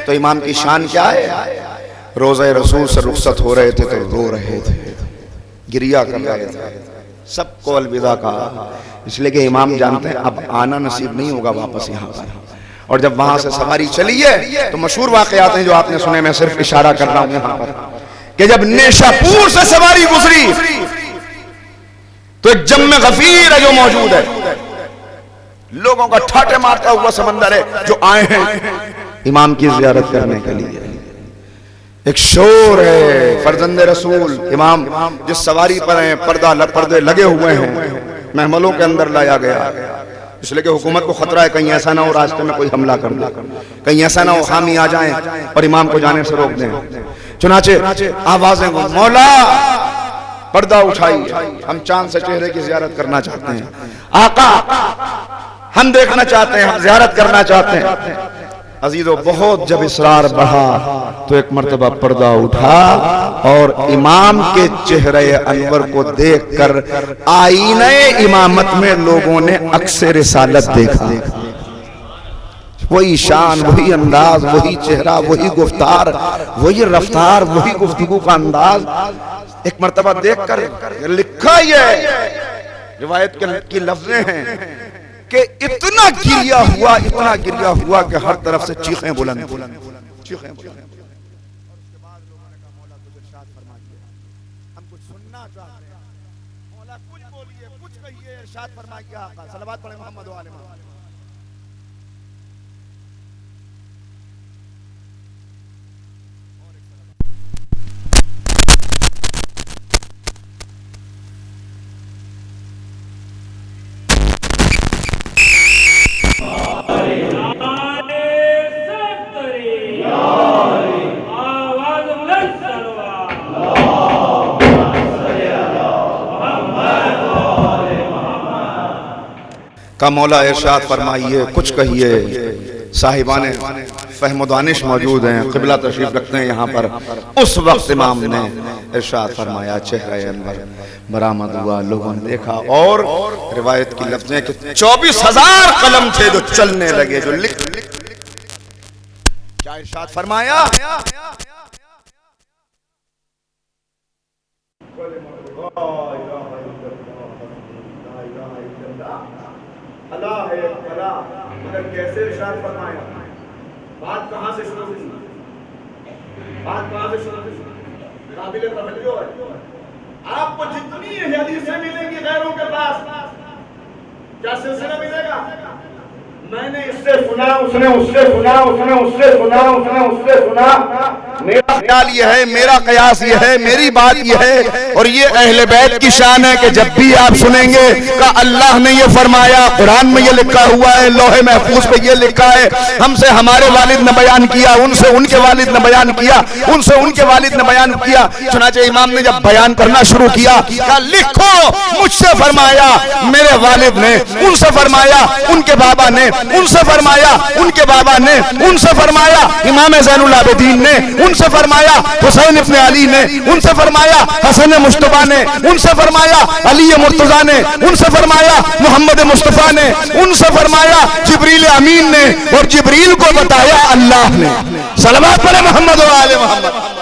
تو امام کی شان کیا ہے؟ روضہ رسول سے رخصت ہو رہے تھے تو رو رہے تھے, گریہ کر رہے تھے, سب کو الوداع کہا, اس لیے کہ امام جانتے ہیں اب آنا نصیب نہیں ہوگا واپس یہاں پر. اور جب وہاں سے سواری چلی ہے تو مشہور واقعات ہیں جو آپ نے سنے, میں صرف اشارہ کر رہا ہوں یہاں پر, کہ جب نیشا پور سے سواری گزری تو ایک جم غفیر ہے جو موجود ہے, لوگوں کا ٹھاٹے مارتا ہوا سمندر ہے, جو آئے ہیں امام کی زیارت کرنے کے لیے. ایک شور ہے, فرزند رسول امام جس سواری پر ہیں پردے لگے ہوئے ہیں, محملوں کے اندر لایا گیا, اس لیے کہ حکومت کو خطرہ ہے کہیں ایسا نہ ہو راستے میں کوئی حملہ کر دے, کہیں ایسا نہ ہو حامی آ جائیں اور امام کو جانے سے روک دیں. چنانچہ آوازیں مولا پردہ اٹھائی, ہم چاند سے چہرے کی زیارت کرنا چاہتے ہیں, آقا ہم دیکھنا چاہتے ہیں, ہم زیارت کرنا چاہتے ہیں. عزیزو بہت جب اصرار بڑھا تو ایک مرتبہ پردہ اٹھا اور امام کے چہرے انور کو دیکھ کر آئینہ امامت میں لوگوں نے عکس رسالت دیکھا. وہی شان، وہی انداز، وہی چہرہ، وہی گفتار، وہی رفتار، وہی گفتگو کا انداز۔ ایک مرتبہ دیکھ کر لکھا یہ روایت کی لفظیں ہیں کہ اتنا گریا ہوا کہ ہر طرف سے چیخیں بلند، چیخیں بلند۔ ہم کچھ سننا چاہتے ہیں، مولا کچھ بولیے، کچھ کہیے، ارشاد فرمائیے آقا، صلوات پڑھیں محمد و آل محمد۔ کا مولا ارشاد فرمائیے، کچھ کہیے۔ صاحبان فہم و دانش موجود ہیں، قبلہ تشریف رکھتے ہیں یہاں پر۔ اس وقت امام نے ارشاد فرمایا، چہرہ انور برآمد ہوا، لوگوں نے دیکھا، اور روایت کی لفظیں کہ 24,000 قلم تھے جو چلنے لگے، جو لکھ کیا ارشاد فرمایا؟ اللہ ہے اللہ، مگر کیسے ارشاد فرمایا؟ بات کہاں سے شروع ہوئی؟ بات کہاں سے شروع ہوئی؟ قابل توجہ ہے۔ آپ کو جتنی حدیثیں ملیں گی غیروں کے پاس، کیا سلسلہ ملے گا؟ میں نے اس سے سنا، اس نے اس سے سنا، اس نے اس سے سنا، اس نے اس سے سنا۔ میرا خیال یہ ہے، میرا قیاس یہ ہے، میری بات یہ ہے، اور یہ اہل بیت کی شان ہے کہ جب بھی آپ سنیں گے کہ اللہ نے یہ فرمایا، قرآن میں یہ لکھا ہوا ہے، لوح محفوظ پہ یہ لکھا ہے، ہم سے ہمارے والد نے بیان کیا، ان سے ان کے والد نے بیان کیا، ان سے ان کے والد نے بیان کیا۔ چنانچہ امام نے جب بیان کرنا شروع کیا، کہا لکھو، مجھ سے فرمایا میرے والد نے، ان سے فرمایا ان کے بابا نے، ان سے فرمایا ان کے بابا نے، ان سے فرمایا امام زین العابدین نے، ان سے فرمایا حسین ابن علی نے، ان سے فرمایا حسن مصطفیٰ نے، ان سے فرمایا علی مرتضیٰ نے، ان سے فرمایا محمد مصطفیٰ نے، ان سے فرمایا جبریل امین نے، اور جبریل کو بتایا اللہ نے۔ صلوات پڑھیں محمد و آل محمد۔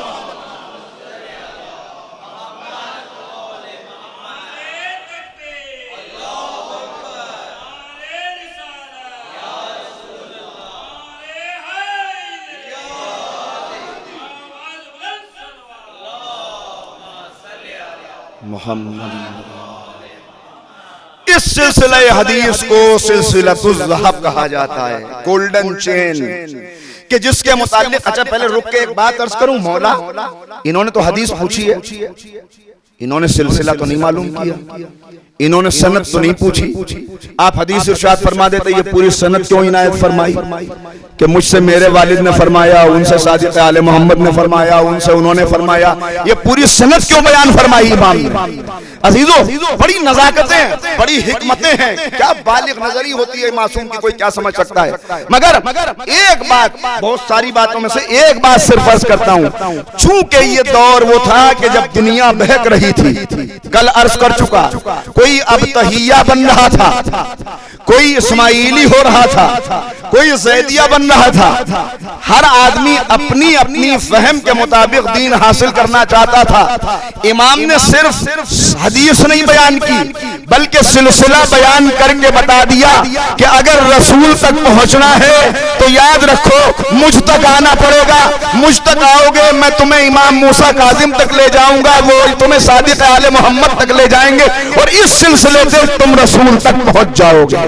محمد۔ اس سلسلہ حدیث کو سلسلۃ الذہب کہا جاتا ہے، گولڈن چین، کہ جس کے متعلق، اچھا پہلے رک کے ایک بات عرض کروں، مولا انہوں نے تو حدیث پوچھی ہے، انہوں نے سلسلہ تو نہیں معلوم کیا، انہوں نے سند تو نہیں پوچھی۔ آپ حدیث ارشاد فرما دیتے یہ پوری سند کیوں عنایت فرمائی کہ مجھ سے میرے والد نے فرمایا، ان سے صادق آل محمد نے فرمایا، ان سے انہوں نے فرمایا، یہ پوری سند کیوں بیان فرمائی امام نے؟ عزیزو بڑی نزاکتیں، بڑی حکمتیں ہیں، کیا بالغ نظری ہوتی ہے معصوم کی، کوئی کیا سمجھ سکتا ہے؟ مگر ایک بات، بہت ساری باتوں میں سے ایک بات صرف عرض کرتا ہوں، چونکہ یہ دور وہ تھا کہ جب دنیا بہک رہی تھی، کل عرض کر چکا، کوئی اب تحیہ بن رہا تھا، کوئی اسماعیلی ہو رہا تھا، کوئی زیدیہ بن رہا تھا، ہر آدمی اپنی اپنی فہم کے مطابق دین حاصل کرنا چاہتا تھا۔ امام نے صرف حدیث نہیں بیان کی بلکہ سلسلہ بیان کر کے بتا دیا کہ اگر رسول تک پہنچنا ہے تو یاد رکھو مجھ تک آنا پڑے گا، مجھ تک آؤ گے میں تمہیں امام موسیٰ کاظم تک لے جاؤں گا، وہ تمہیں صادق آل محمد تک لے جائیں گے، اور اس سلسلے سے تم رسول تک پہنچ جاؤ گے۔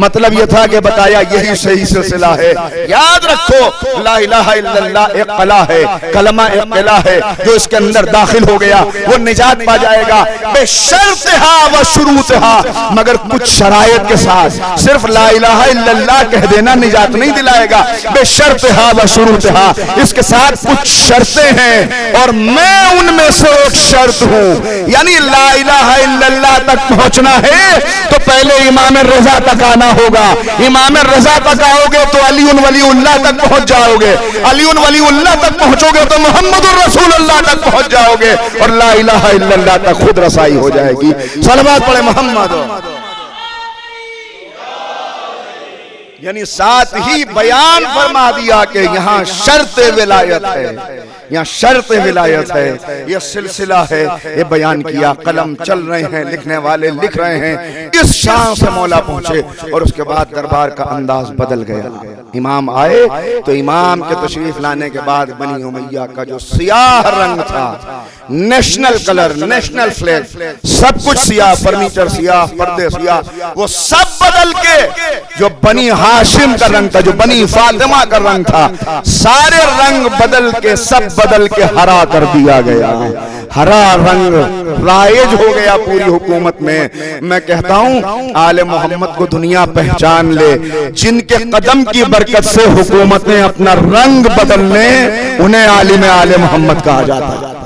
مطلب یہ تھا کہ بتایا یہی صحیح سلسلہ ہے۔ یاد رکھو لا الہ الا اللہ ایک قلعہ ہے، کلمہ ایک قلعہ ہے، جو اس کے اندر داخل ہو گیا وہ نجات پا جائے گا، بے شرطہا و شروطہا، مگر کچھ شرائط کے ساتھ۔ صرف لا الہ الا اللہ کہہ دینا نجات نہیں دلائے گا، بے شرطہا و شروطہا، اس کے ساتھ کچھ شرطیں ہیں، اور میں ان میں سے ایک شرط ہوں، یعنی لا الہ الا اللہ تک پہنچنا ہے تو پہلے امام رضا تک آنا ہوگا، امام رضا تک آؤ گے تو علی ولی اللہ تک پہنچ جاؤ گے، علی ولی اللہ تک پہنچو گے تو محمد الرسول اللہ تک پہنچ جاؤ گے، اور لا الہ الا اللہ تک خود رسائی ہو جائے گی۔ صلوات پڑھے محمد۔ یعنی ساتھ ہی بیان فرما دیا کہ یہاں شرط ولایت ہے، یہاں شرط ولایت ہے، یہ سلسلہ ہے، یہ بیان کیا، قلم چل رہے ہیں، لکھنے والے لکھ رہے ہیں، اس شان سے مولا پہنچے، اور اس کے بعد دربار کا انداز بدل گیا۔ امام آئے تو امام کے تشریف لانے کے بعد بنی امیہ کا جو سیاہ رنگ تھا، نیشنل کلر، نیشنل فلیگ، سب کچھ سیاہ، فرنیچر سیاہ، پردے سیاہ، وہ سب بدل کے جو بنی ہاشم کا رنگ تھا، جو بنی فاطمہ کا رنگ تھا، سارے رنگ بدل کے، سب بدل کے ہرا کر دیا گیا۔ ہرا رنگ رائج ہو گیا پوری حکومت میں۔ میں کہتا ہوں آل محمد کو دنیا پہچان لے، جن کے قدم کی برکت سے حکومتیں اپنا رنگ بدل لیں، انہیں عالم آل محمد کہا جاتا ہے۔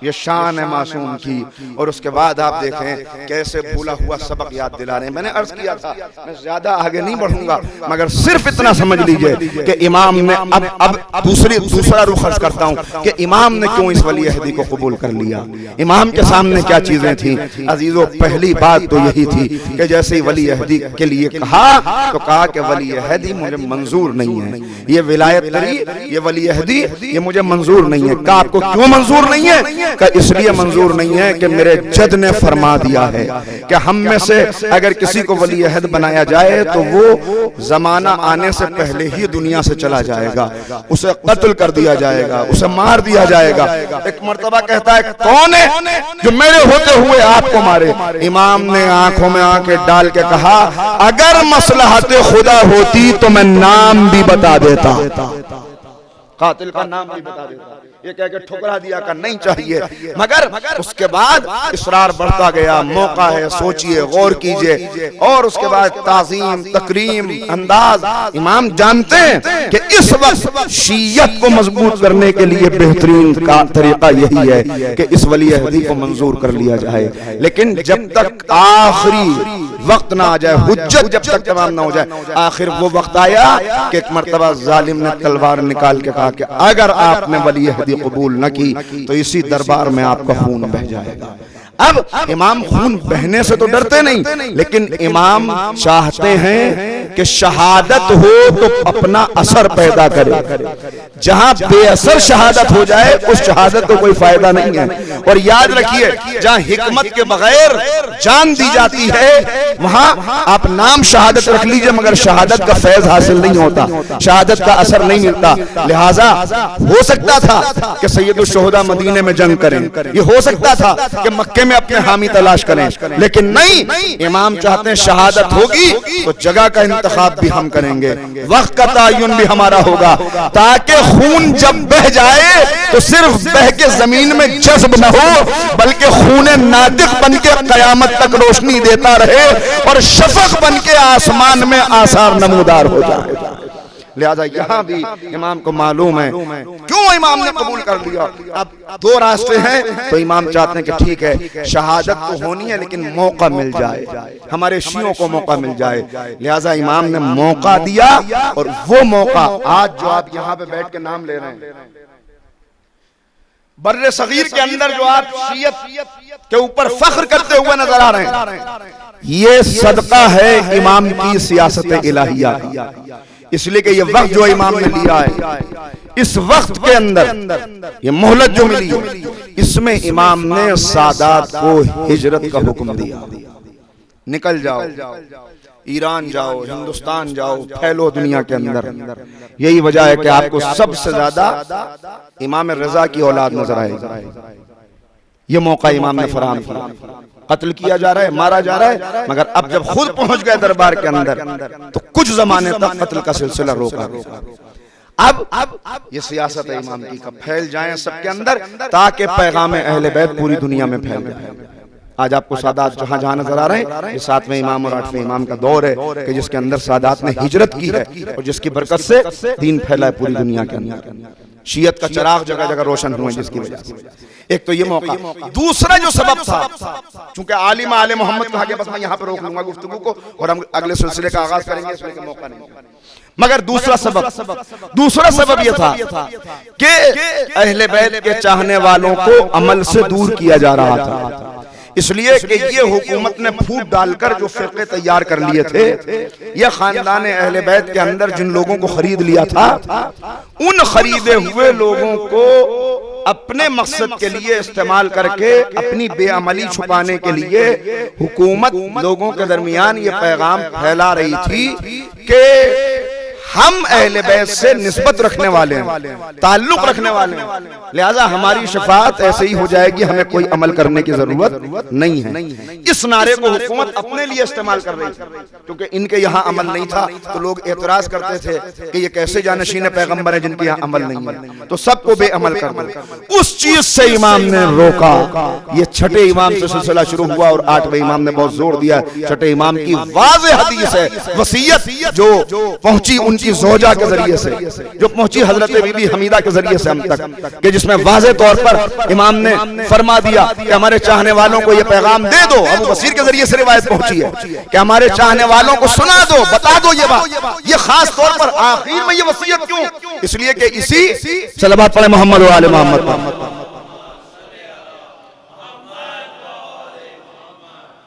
یہ شان ہے معصوم کی۔ اور اس کے بعد آپ دیکھیں کیسے بھولا ہوا سبق یاد دلا رہے ہیں۔ میں نے عرض کیا تھا میں زیادہ آگے نہیں بڑھوں گا، مگر صرف اتنا سمجھ لیجئے کہ امام نے اب دوسرا رخ عرض کرتا ہوں کہ امام نے کیوں اس ولی عہدی کو قبول کر لیا، امام کے سامنے کیا چیزیں تھیں۔ عزیزو، پہلی بات تو یہی تھی کہ جیسے ہی ولی عہدی کے لیے کہا تو کہا کہ ولی عہدی مجھے منظور نہیں ہے، یہ ولایت تری، یہ ولی عہدی یہ مجھے منظور نہیں ہے۔ کہا آپ کو کیوں منظور نہیں ہے؟ کہ اس لیے منظور نہیں ہے کہ میرے جد نے فرما دیا ہے کہ ہم میں سے اگر کسی کو ولی عہد بنایا جائے تو وہ زمانہ آنے سے پہلے ہی دنیا سے چلا جائے گا، اسے قتل کر دیا جائے گا، اسے مار دیا جائے گا۔ ایک مرتبہ کہتا ہے کون ہے جو میرے ہوتے ہوئے آپ کو مارے؟ امام نے آنکھوں میں آنکھیں ڈال کے کہا اگر مصلحت خدا ہوتی تو میں نام بھی بتا دیتا، قاتل کا نام بھی بتا دیتا۔ یہ کہہ کے ٹھکرا دیا کہ نہیں چاہیے، مگر اس کے بعد اصرار بڑھتا گیا۔ موقع ہے، سوچئے، غور کیجئے۔ اور اس کے بعد تعظیم، تکریم، انداز۔ امام جانتے ہیں کہ اس وقت شیعت کو مضبوط کرنے کے لیے بہترین کا طریقہ یہی ہے کہ اس ولی عہدی کو منظور کر لیا جائے، لیکن جب تک آخری وقت نہ آ جائے، حجت جب تک تمام نہ ہو جائے۔ آخر وہ وقت آیا کہ ایک مرتبہ ظالم نے تلوار نکال کے کہا کہ اگر آپ نے ولی عہدی قبول نہ کی تو اسی دربار میں آپ کا خون بہ جائے گا۔ اب امام خون بہنے سے تو ڈرتے نہیں، لیکن امام چاہتے ہیں کہ شہادت ہو تو اپنا اثر پیدا کرے۔ جہاں بے اثر شہادت ہو جائے اس شہادت کو کوئی فائدہ نہیں ہے۔ اور یاد رکھیے جہاں حکمت کے بغیر جان دی جاتی ہے وہاں آپ نام شہادت رکھ لیجئے مگر شہادت کا فیض حاصل نہیں ہوتا، شہادت کا اثر نہیں ملتا۔ لہٰذا ہو سکتا تھا کہ سید الشہداء مدینے میں جنگ کریں، یہ ہو سکتا تھا کہ مکے میں اپنے حامی تلاش کریں، لیکن نہیں، امام چاہتے ہیں شہادت ہوگی تو جگہ کا انتخاب بھی ہم کریں گے، وقت کا تعین بھی ہمارا ہوگا، تاکہ خون جب بہ جائے تو صرف بہ کے زمین میں جذب نہ ہو بلکہ خون ناطق بن کے قیامت تک روشنی دیتا رہے اور شفق بن کے آسمان میں آثار نمودار ہو جائے۔ لہذا یہاں بھی امام کو معلوم ہے کیوں امام نے قبول کر لیا۔ اب دو راستے ہیں تو امام چاہتے ہیں کہ ٹھیک ہے شہادت تو ہونی ہے لیکن موقع مل جائے، ہمارے شیعوں کو موقع مل جائے۔ لہذا امام نے موقع دیا، اور وہ موقع آج جو آپ یہاں پہ بیٹھ کے نام لے رہے ہیں، بر صغیر کے اندر جو آپ شیعت کے اوپر فخر کرتے ہوئے نظر آ رہے ہیں، یہ صدقہ ہے امام کی سیاست الہیہ کا۔ اس لیے کہ یہ وقت جو امام نے لیا ہے، اس وقت کے اندر یہ مہلت جو ملی، اس میں امام نے سادات کو ہجرت کا حکم دیا، نکل جاؤ، ایران جاؤ، ہندوستان جاؤ، پھیلو دنیا کے اندر۔ یہی وجہ ہے کہ آپ کو سب سے زیادہ امام رضا کی اولاد نظر آئے گی۔ یہ موقع امام نے فراہم کیا، قتل کیا جا رہا ہے، مارا جا رہا ہے، مگر اب جب خود پہنچ گئے دربار کے اندر تو کچھ زمانے تک قتل کا سلسلہ روکا گیا۔ اب یہ سیاست ہے امام کی، پھیل جائیں سب کے اندر تاکہ پیغام اہل بیت پوری دنیا میں پھیل جائے۔ آج آپ کو سادات جہاں جہاں نظر آ رہے ہیں، یہ 7ویں امام اور 8ویں امام کا دور ہے کہ جس کے اندر سادات نے ہجرت کی ہے اور جس کی برکت سے دین پھیلا ہے پوری دنیا کے اندر۔ شیعت کا چراغ جگہ جگہ روشن ہوئے جس کی وجہ سے۔ ایک تو یہ موقع، دوسرا جو سبب تھا، چونکہ عالم آل محمد کہا کہ بس میں یہاں پہ روک لوں گا گفتگو کو اور ہم اگلے سلسلے کا آغاز کریں گے، اس لیے موقع نہیں، مگر دوسرا سبب یہ تھا کہ اہل بیت کے چاہنے والوں کو عمل سے دور کیا جا رہا تھا۔ اس لیے کہ یہ حکومت نے پھوٹ ڈال کر جو فرقے تیار کر لیے تھے، یہ خاندان اہل بیت کے اندر جن لوگوں کو خرید لیا تھا، ان خریدے ہوئے لوگوں کو اپنے مقصد کے لیے استعمال کر کے اپنی بے عملی چھپانے کے لیے حکومت لوگوں کے درمیان یہ پیغام پھیلا رہی تھی کہ ہم اہل بیت سے نسبت رکھنے والے ہیں، تعلق رکھنے والے ہیں، لہذا ہماری شفاعت ایسے ہی ہو جائے گی، ہمیں کوئی عمل کرنے کی ضرورت نہیں ہے۔ اس نعرے کو حکومت اپنے لیے استعمال کر رہی تھی، کیونکہ ان کے یہاں عمل نہیں تھا تو لوگ اعتراض کرتے تھے کہ یہ کیسے جانشین پیغمبر ہیں جن کے یہاں عمل نہیں ہے، تو سب کو بے عمل کر دو۔ اس چیز سے امام نے روکا۔ یہ چھٹے امام سے سلسلہ شروع ہوا اور 8ویں امام نے بہت زور دیا۔ چھٹے امام کی واضح حدیث ہے، وصیت جو پہنچی ان کی زوجہ کے ذریعے سے، جو پہنچی حضرت بی بی حمیدہ کے ذریعے سے ہم تک، کہ جس میں واضح طور پر امام نے فرما دیا کہ ہمارے چاہنے والوں کو یہ پیغام دے دو۔ ابو بصیر کے ذریعے سے روایت پہنچی ہے کہ ہمارے چاہنے والوں کو سنا دو، بتا دو یہ بات۔ یہ خاص طور پر آخر میں یہ وصیت کیوں؟ اس لیے کہ اسی صلوات پڑھیں محمد و آل محمد۔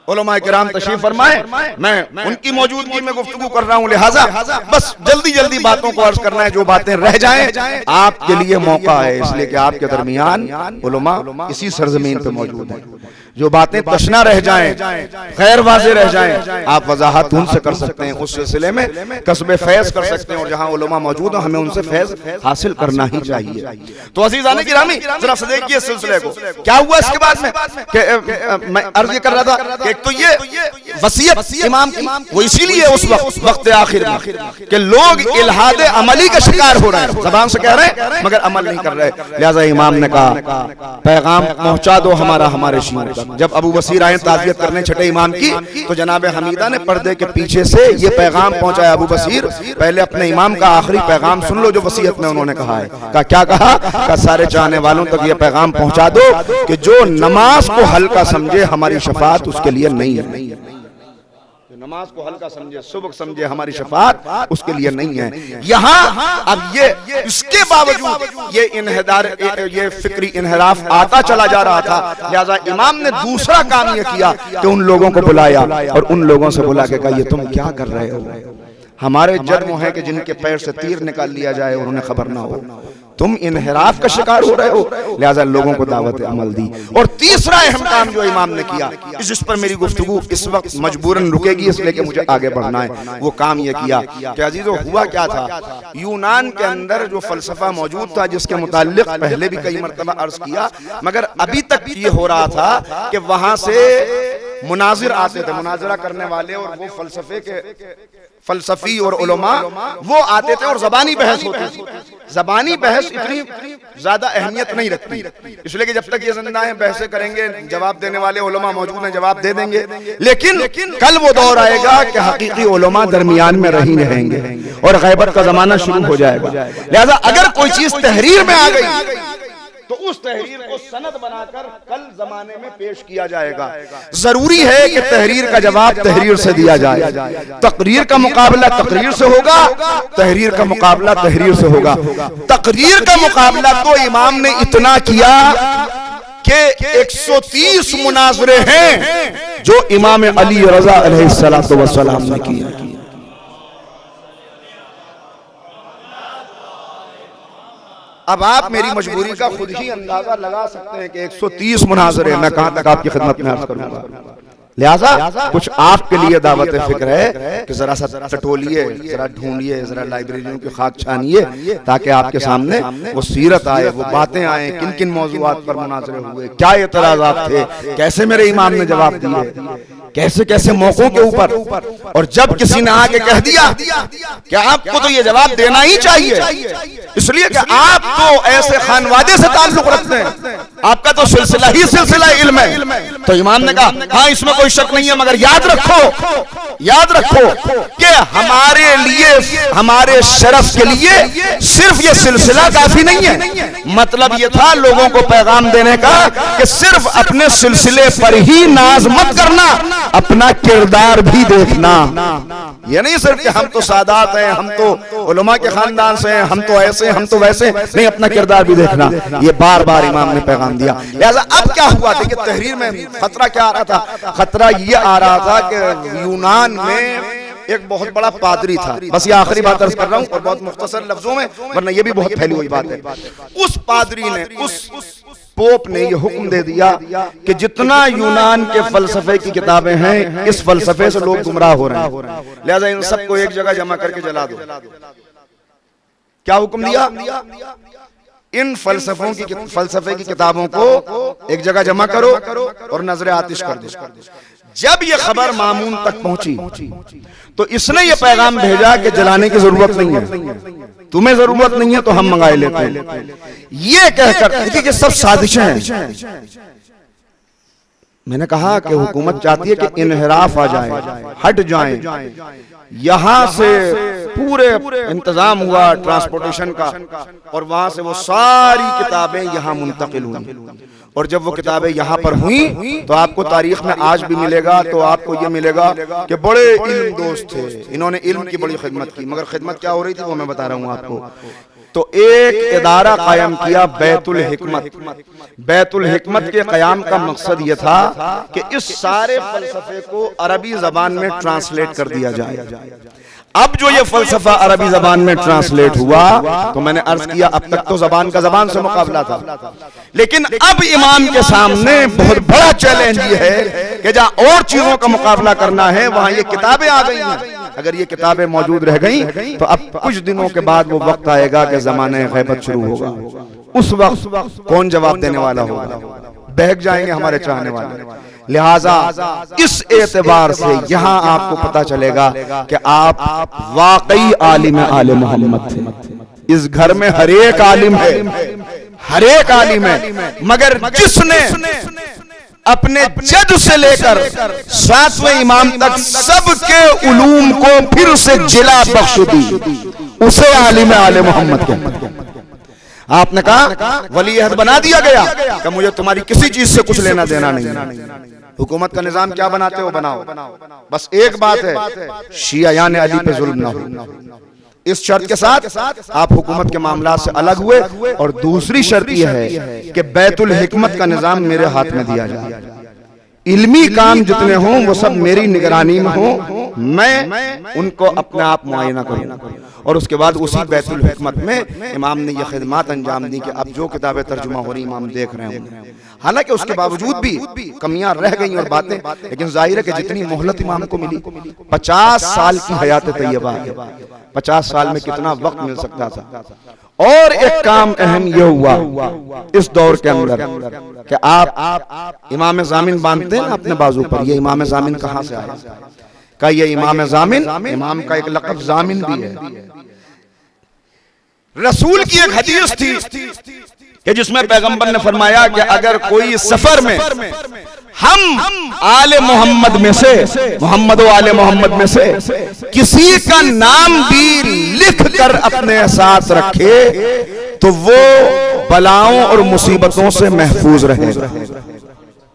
علماء کرام تشریف فرمائیں، میں ان کی موجودگی میں گفتگو کر رہا ہوں، لہٰذا بس جلدی جلدی باتوں کو عرض کرنا ہے، جو باتیں رہ جائیں آپ کے لیے موقع ہے، اس لیے کہ آپ کے درمیان علماء اسی سرزمین پہ موجود ہیں۔ جو باتیں تشنا رہ جائیں، غیر واضح رہ جائیں، آپ وضاحت ان سے کر سکتے ہیں، اس سلسلے میں کسب فیض کر سکتے ہیں، اور جہاں علماء موجود ہیں ہمیں ان سے فیض حاصل کرنا ہی چاہیے۔ تو عزیزان گرامی ذرا سے دیکھیے اس سلسلے کو کیا ہوا اس کے بعد میں، کہ میں عرض یہ کر رہا تھا کہ ایک تو یہ وصیت امام کی وہ اسی لیے اس وقت آخر میں کہ لوگ الہاد عملی کا شکار ہو رہے ہیں، زبان سے کہہ رہے ہیں مگر عمل نہیں کر رہے، لہذا امام نے کہا پیغام پہنچا دو ہمارے شیعوں تک۔ جب ابو بصیر آئے تعزیت کرنے چھٹے امام کی تو جناب حمیدہ نے پردے کے پیچھے سے یہ پیغام پہنچایا، ابو بصیر پہلے اپنے امام کا آخری پیغام سن لو جو وصیت میں انہوں نے کہا ہے۔ کیا کہا؟ کہ سارے چاہنے والوں تک یہ پیغام پہنچا دو کہ جو نماز کو ہلکا سمجھے ہماری شفاعت اس کے لیے نہیں ہے، نماز کو ہلکا سمجھے، سبق سمجھے، ہماری شفاعت اس کے لیے نہیں ہے۔ یہاں اب یہ اس کے باوجود یہ فکری انحراف آتا چلا جا رہا تھا، لہذا امام نے دوسرا کام یہ کیا کہ ان لوگوں کو بلایا اور ان لوگوں سے بلا کے کہا یہ تم کیا کر رہے ہو؟ ہمارے جرم ہیں کہ جن کے پیر سے تیر نکال لیا جائے اور انہیں خبر نہ ہو، تم انحراف کا شکار ہو رہے ہو، لہذا لوگوں کو دعوت عمل دی۔ اور تیسرا اہم کام جو امام نے کیا، جس پر میری گفتگو اس وقت مجبوراً رکے گی اس لیے کہ مجھے آگے بڑھنا ہے، وہ کام یہ کیا کہ عزیزو ہوا کیا تھا، یونان کے اندر جو فلسفہ موجود تھا جس کے متعلق پہلے بھی کئی مرتبہ عرض کیا، مگر ابھی تک یہ ہو رہا تھا کہ وہاں سے مناظر آتے تھے، مناظرہ کرنے والے، اور وہ فلسفی اور علماء وہ آتے تھے اور زبانی بحث ہوتی تھی۔ زبانی بحث اتنی زیادہ اہمیت نہیں رکھتی، اس لیے کہ جب تک یہ زندہ ہیں بحثیں کریں گے، جواب دینے والے علماء موجود ہیں جواب دے دیں گے، لیکن کل وہ دور آئے گا کہ حقیقی علماء درمیان میں رہیں گے اور غیبت کا زمانہ شروع ہو جائے گا، لہذا اگر کوئی چیز تحریر میں آ گئی تو اس تحریر کو سند بنا کر کل زمانے میں پیش کیا جائے گا۔ ضروری ہے کہ تحریر کا جواب تحریر سے دیا جائے، تقریر کا مقابلہ تقریر سے ہوگا، تحریر کا مقابلہ تحریر سے ہوگا۔ تقریر کا مقابلہ تو امام نے اتنا کیا کہ 130 مناظرے ہیں جو امام علی رضا علیہ السلام نے کیا۔ اب آپ میری مجبوری کا خود ہی اندازہ لگا سکتے ہیں کہ 130 مناظرے میں کہاں تک آپ کی خدمت میں عرض کروں گا، لہذا کچھ آپ کے لیے دعوت فکر ہے کہ ذرا سا ٹٹولیے، ذرا ڈھونڈیے، ذرا لائبریریوں کی خاک چھانیے تاکہ آپ کے سامنے وہ سیرت آئے، وہ باتیں آئیں، کن کن موضوعات پر مناظرے ہوئے، کیا اعتراضات تھے، کیسے میرے امام نے جواب دیے، کیسے کیسے موقعوں کے اوپر، اور جب کسی نے آگے کہہ دیا کہ آپ کو تو یہ جواب دینا ہی چاہیے اس لیے کہ آپ تو ایسے خانوادے سے تعلق رکھتے ہیں، آپ کا تو سلسلہ ہی سلسلہ علم ہے، تو امام نے کہا ہاں اس میں کوئی شک نہیں ہے، مگر یاد رکھو کہ ہمارے لیے، ہمارے شرف کے لیے صرف یہ سلسلہ کافی نہیں ہے۔ مطلب یہ تھا لوگوں کو پیغام دینے کا کہ صرف اپنے سلسلے پر ہی ناز مت کرنا، اپنا کردار بھی دیکھنا، یہ نہیں صرف کہ ہم تو سادات ہیں، ہم تو علماء کے خاندان سے ہیں، ہم تو ایسے ہم تو ویسے نہیں، اپنا کردار بھی دیکھنا، یہ بار بار امام نے پیغام دیا۔ لہذا اب کیا ہوا تھا کہ تحریر میں خطرہ کیا آ رہا تھا؟ خطرہ یہ آ رہا تھا کہ یونان میں ایک بہت بڑا پادری تھا، بس یہ آخری بات عرض کر رہا ہوں اور بہت مختصر لفظوں میں، ورنہ یہ بھی بہت پھیلی ہوئی بات ہے۔ اس پادری نے، اس پوپ نے یہ حکم دے دیا کہ جتنا یونان کے فلسفے کی کتابیں ہیں، اس فلسفے سے لوگ گمراہ ہو رہے ہیں، لہذا ان سب کو ایک جگہ جمع کر کے جلا دو۔ کیا حکم دیا؟ ان فلسفے کی کتابوں کو ایک جگہ جمع کرو اور نظر آتش کر دو۔ جب یہ خبر مامون تک پہنچی تو اس نے یہ پیغام بھیجا کہ جلانے کی ضرورت نہیں ہے، تمہیں ضرورت نہیں ہے تو ہم منگائے لیتے ہیں۔ یہ کہہ کر کہ یہ سب سازشیں ہیں۔ میں نے کہا کہ حکومت چاہتی ہے کہ انحراف آ جائے، ہٹ جائیں، یہاں سے پورے انتظام ہوا ٹرانسپورٹیشن کا اور وہاں سے وہ ساری کتابیں یہاں منتقل ہوئیں، اور جب وہ کتابیں یہاں پر ہوئیں تو آپ کو تاریخ میں آج بھی ملے گا، تو آپ کو یہ ملے گا کہ بڑے علم دوست تھے، انہوں نے علم کی بڑی خدمت کی، مگر خدمت کیا ہو رہی تھی وہ میں بتا رہا ہوں آپ کو۔ تو ایک ادارہ قائم کیا، بیت الحکمت۔ بیت الحکمت کے قیام کا مقصد یہ تھا کہ اس سارے فلسفے کو عربی زبان میں ٹرانسلیٹ کر دیا جائے۔ اب جو یہ فلسفہ عربی زبان میں ٹرانسلیٹ ہوا تو میں نے عرض کیا اب تک تو زبان کا زبان سے مقابلہ تھا، لیکن اب امام کے سامنے بہت بڑا چیلنج یہ ہے کہ جہاں اور چیزوں کا مقابلہ کرنا ہے وہاں یہ کتابیں آ گئی ہیں۔ اگر یہ کتابیں موجود رہ گئیں تو اب کچھ دنوں کے بعد وہ وقت آئے گا کہ زمانہ غیبت شروع ہوگا، اس وقت کون جواب دینے والا ہوگا؟ بہک جائیں گے ہمارے چاہنے والے۔ لہٰذا اس اعتبار سے یہاں آپ کو پتا چلے گا کہ آپ واقعی عالم آل محمد تھے۔ اس گھر میں ہر ایک عالم ہے، ہر ایک عالم ہے، مگر جس نے اپنے جد سے لے کر ساتویں امام تک سب کے علوم کو پھر سے جلا بخش دی، اسے عالم آل محمد کہتے ہیں۔ آپ نے کہا ولی عہد بنا دیا گیا کہ مجھے تمہاری کسی چیز سے کچھ لینا دینا نہیں ہے، حکومت کا نظام کیا بناتے ہو بناؤ، بس ایک بات ہے شیعیان علی پہ ظلم نہ ہو۔ اس شرط کے ساتھ آپ حکومت کے معاملات سے الگ ہوئے، اور دوسری شرط یہ ہے کہ بیت الحکمت کا نظام میرے ہاتھ میں دیا جائے، علمی کام جتنے ہوں وہ سب میری نگرانی میں ہوں، میں ان کو اپنے آپ معائنہ کروں۔ اور اس کے بعد اسی بیت الحکمت میں امام نے یہ خدمات انجام دی کہ اب جو کتابیں ترجمہ ہو رہی امام دیکھ رہے ہیں، حالانکہ اس کے باوجود بھی کمیاں رہ گئیں اور باتیں، لیکن ظاہر ہے کہ جتنی مہلت امام کو ملی، 50 سال کی حیات طیبہ ہے، 50 سال میں کتنا وقت مل سکتا تھا۔ اور ایک کام اہم یہ ہوا اس دور کے اندر کہ آپ امام ضامن باندھتے ہیں اپنے بازو پر، یہ امام ضامن کہاں سے آیا؟ کہ یہ امام ضامن، امام کا ایک لقب ضامن بھی ہے۔ رسول کی ایک حدیث تھی کہ جس میں پیغمبر نے فرمایا کہ اگر کوئی سفر میں ہم آل محمد میں سے، محمد و آل محمد میں سے کسی کا نام بھی لکھ کر اپنے ساتھ رکھے تو وہ بلاؤں اور مصیبتوں سے محفوظ رہے گا۔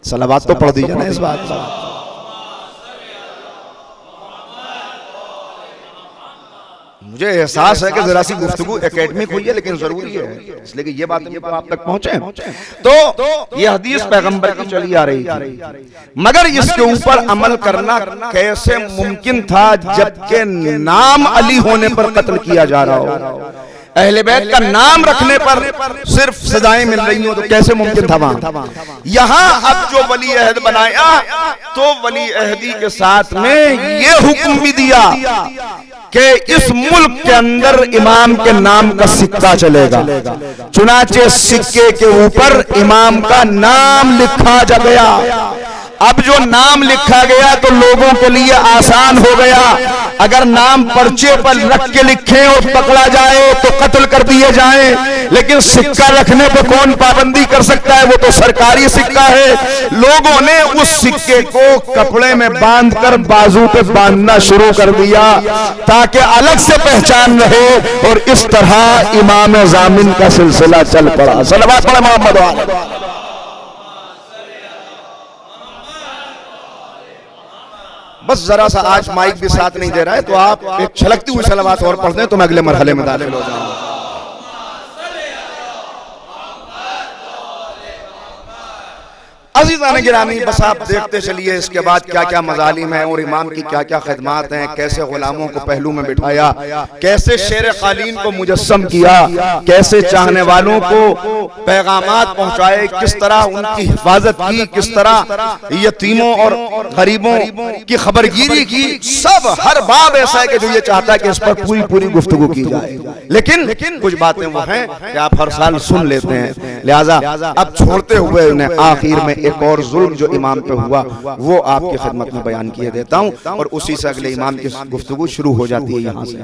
صلوات تو پڑھ دیجئے نا اس بات پر۔ مجھے احساس ہے کہ ذرا سی گفتگو اکیڈمک ہوئی ہے لیکن ضروری ہے، اس لئے کہ یہ باتیں آپ تک پہنچیں۔ تو یہ حدیث پیغمبر کی چلی آ رہی تھی، مگر اس کے اوپر عمل کرنا کیسے ممکن تھا جبکہ نام علی ہونے پر قتل کیا جا رہا ہو، اہل بیت کا نام رکھنے پر صرف سزائیں مل رہی ہوں، تو کیسے ممکن تھا وہاں؟ یہاں اب جو ولی عہد بنایا تو ولی عہدی کے ساتھ میں یہ حکم بھی دیا کہ اس ملک کے اندر امام کے نام کا سکہ چلے گا، چنانچہ سکے کے اوپر امام کا نام لکھا جا گیا۔ اب جو نام لکھا گیا تو لوگوں کے لیے آسان ہو گیا، اگر نام پرچے پر رکھ کے لکھیں اور پکڑا جائے تو قتل کر دیے جائیں، لیکن سکہ رکھنے پہ کون پابندی کر سکتا ہے؟ وہ تو سرکاری سکہ ہے۔ لوگوں نے اس سکے کو کپڑے میں باندھ کر بازو پہ باندھنا شروع کر دیا تاکہ الگ سے پہچان رہے، اور اس طرح امام ضامن کا سلسلہ چل پڑا۔ صلوات پڑھیں محمد والے۔ بس ذرا سا آج مائک بھی ساتھ نہیں دے رہا ہے تو آپ ایک چھلکتی ہوئی صلوات اور پڑھ دیں تو میں اگلے مرحلے میں داخل ہو جاؤں گا. عزیزان گرامی، بس آپ دیکھتے چلیے اس کے بعد کیا کیا مظالم ہیں اور امام کی کیا کیا خدمات ہیں، کیسے غلاموں کو پہلو میں بٹھایا، کیسے شیر قالین کو مجسم کیا، کیسے چاہنے والوں کو پیغامات پہنچائے، کس طرح ان کی حفاظت کی، کس طرح یتیموں اور غریبوں کی خبرگیری کی. سب ہر باب ایسا ہے کہ جو یہ چاہتا ہے کہ اس پر پوری گفتگو کی جائے، لیکن کچھ باتیں وہ ہیں کہ آپ ہر سال سن لیتے ہیں. لہٰذا اب چھوڑتے ہوئے انہیں آخر میں ایک اور ظلم جو امام پہ ہوا وہ آپ کی خدمت میں بیان کیے دیتا ہوں، اور اسی سے اگلے امام کی گفتگو شروع ہو جاتی ہے. یہاں سے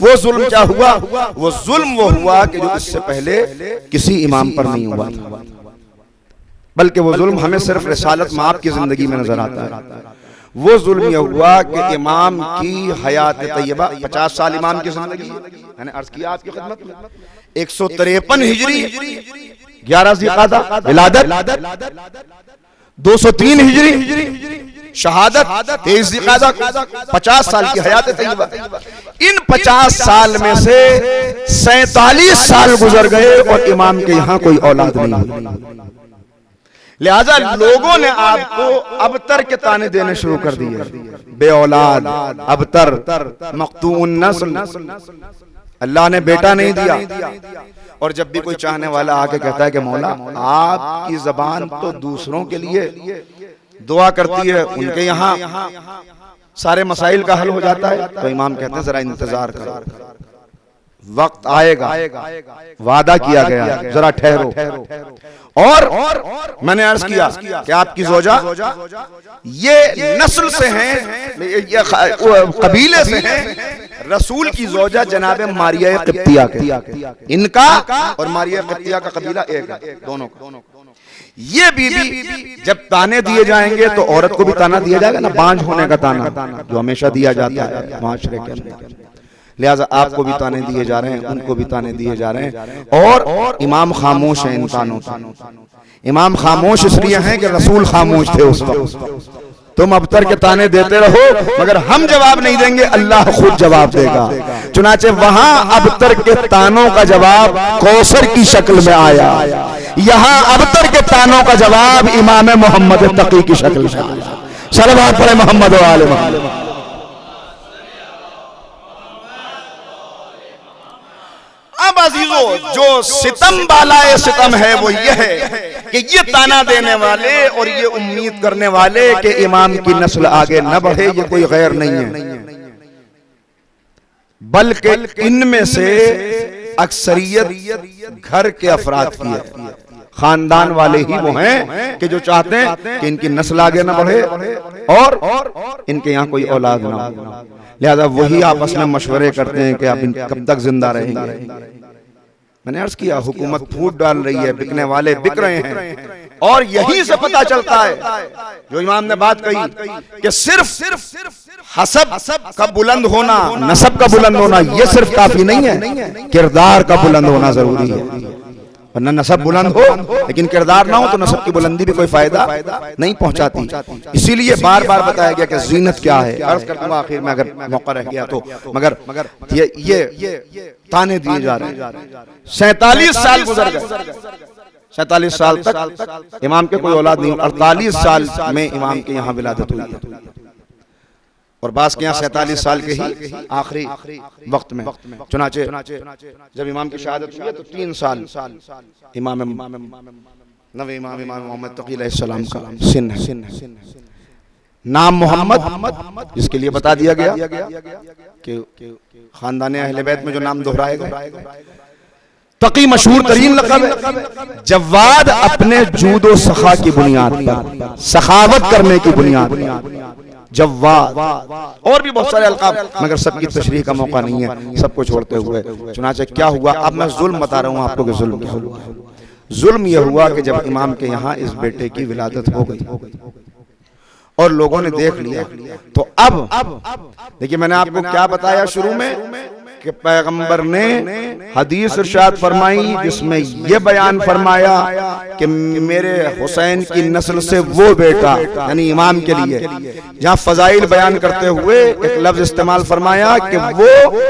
وہ ظلم کیا ہوا؟ وہ ظلم وہ ہوا کہ جو اس سے پہلے کسی امام پر نہیں ہوا تھا، بلکہ وہ ظلم ہمیں صرف رسالت مآب کی زندگی میں نظر آتا ہے. وہ ظلم یہ ہوا کہ امام کی حیات طیبہ 50 سال امام کی زندگی، میں نے عرض کیا آپ کی خدمت میں 153 ہجری 11 ذیقعدہ ولادت، 203 ہجری شہادت، 23 ذیقعدہ، 50 سال کی حیات طیبہ. ان 50 سال میں سے 47 سال گزر گئے اور امام کے یہاں کوئی اولاد نہیں ہوئی. لہذا لوگوں نے آپ کو ابتر کے تانے دینے شروع کر دیے، بے اولاد، ابتر، مقطوع النسل، اللہ نے بیٹا نہیں دیا. اور جب بھی کوئی چاہنے والا آکے کہتا ہے کہ مولا آپ کی زبان تو دوسروں کے لیے دعا کرتی ہے، ان کے یہاں سارے مسائل کا حل ہو جاتا ہے، تو امام کہتے ہیں ذرا انتظار کرو، وقت آئے گا، وعدہ کیا گیا، ذرا ٹھہرو. اور میں نے عرض کیا کہ آپ کی زوجہ یہ نسل سے ہیں، قبیلے سے ہیں. رسول کی زوجہ جناب ماریہ قبطیہ کے، ان کا اور ماریہ قبطیہ کا قبیلہ ایک ہے، دونوں کا. یہ بی بی جب تانے دیے جائیں گے تو عورت کو بھی تانا دیا جائے گا نا، بانجھ ہونے کا تانا جو ہمیشہ دیا جاتا ہے معاشرے کے اندر. لہٰذا آپ کو بھی تانے دیے جا رہے ہیں، ان کو بھی تانے دیے جا رہے ہیں، اور امام خاموش ہیں ان تانوں سے. امام خاموش اس لیے ہیں کہ رسول خاموش تھے اس وقت. تم ابتر کے تانے دیتے رہو مگر ہم جواب نہیں دیں گے، اللہ خود جواب دے گا. چنانچہ وہاں ابتر کے تانوں کا جواب کوثر کی شکل میں آیا، یہاں ابتر کے تانوں کا جواب امام محمد تقی کی شکل میں آیا. صلوات پڑھے محمد و آل محمد. اب عزیزو جو ستم بالائے ستم ہے وہ یہ ہے کہ یہ تانا دینے والے اور یہ امید کرنے والے کہ امام کی نسل آگے نہ بڑھے یہ کوئی غیر نہیں ہے، بلکہ ان میں سے اکثریت گھر کے افراد کی ہے، خاندان والے ہی وہ ہیں کہ جو چاہتے ہیں کہ ان کی نسل آگے نہ بڑھے اور ان کے یہاں کوئی اولاد نہ ہو. لہذا وہی آپس میں مشورے کرتے ہیں کہ آپ کب تک زندہ رہیں گے. میں نے عرض کیا حکومت پھوٹ ڈال رہی ہے، بکنے والے بک رہے ہیں، اور یہیں سے پتہ چلتا ہے جو امام نے بات کہی کہ صرف حسب کا بلند ہونا، نسب کا بلند ہونا یہ صرف کافی نہیں ہے، کردار کا بلند ہونا ضروری ہے. ورنہ نسب بلند ہو لیکن کردار نہ ہو تو نسب کی بلندی بھی کوئی فائدہ نہیں پہنچاتی. اسی لیے بار بار بتایا گیا کہ زینت کیا ہے. عرض کرتا ہوں آخر میں اگر موقع رہ گیا تو، مگر یہ تانے دیے جا رہے ہیں. 47 سال گزر گئے، 47 سال تک امام کے کوئی اولاد نہیں، 48 سال میں امام کے یہاں ولادت ہوئی ہے، اور بعض کے یہاں 47 سال کے ہی آخری وقت میں. چنانچہ جب امام کی شہادت ہوئی تو 3 سال امام نوے امام محمد تقی علیہ السلام کا سن ہے. نام محمد جس کے لیے بتا دیا گیا کہ خاندان اہل بیت میں جو نام دہرائے گئے. تقی مشہور ترین لقب ہے. جواد اپنے جود و سخا کی بنیاد پر، سخاوت کرنے کی بنیاد پر جواد، اور بھی بہت سارے القاب مگر سب کی تشریح کا موقع نہیں ہے سب کو چھوڑتے ہوئے. چنانچہ کیا ہوا، اب میں ظلم بتا رہا ہوں آپ کو کہ ظلم کیا ہوا. ظلم یہ ہوا کہ جب امام کے یہاں اس بیٹے کی ولادت ہو گئی اور لوگوں نے دیکھ لیا تو اب دیکھیے میں نے آپ کو کیا بتایا شروع میں کہ پیغمبر نے حدیث ارشاد فرمائی جس میں یہ بیان فرمایا کہ میرے حسین کی نسل سے وہ بیٹا، یعنی امام کے لیے جہاں فضائل بیان کرتے ہوئے ایک لفظ استعمال فرمایا کہ وہ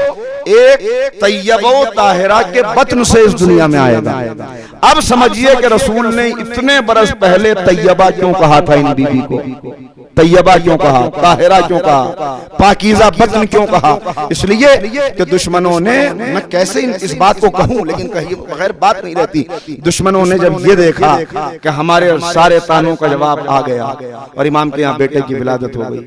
ایک طیبہ و طاہرہ کے بطن سے اس دنیا میں آئے گا۔ اب سمجھیے کہ رسول نے اتنے برس پہلے طیبہ کیوں کہا تھا ان بیوی کو، طیبہ کیوں کہا، طاہرہ کیوں کہا، پاکیزہ بطن کیوں کہا؟ اس لیے کہ دشمنوں نے، میں کیسے اس بات کو کہوں لیکن کہیں بغیر بات نہیں رہتی، دشمنوں نے جب یہ دیکھا کہ ہمارے سارے تانوں کا جواب آ گیا اور امام کے یہاں بیٹے کی ولادت ہو گئی،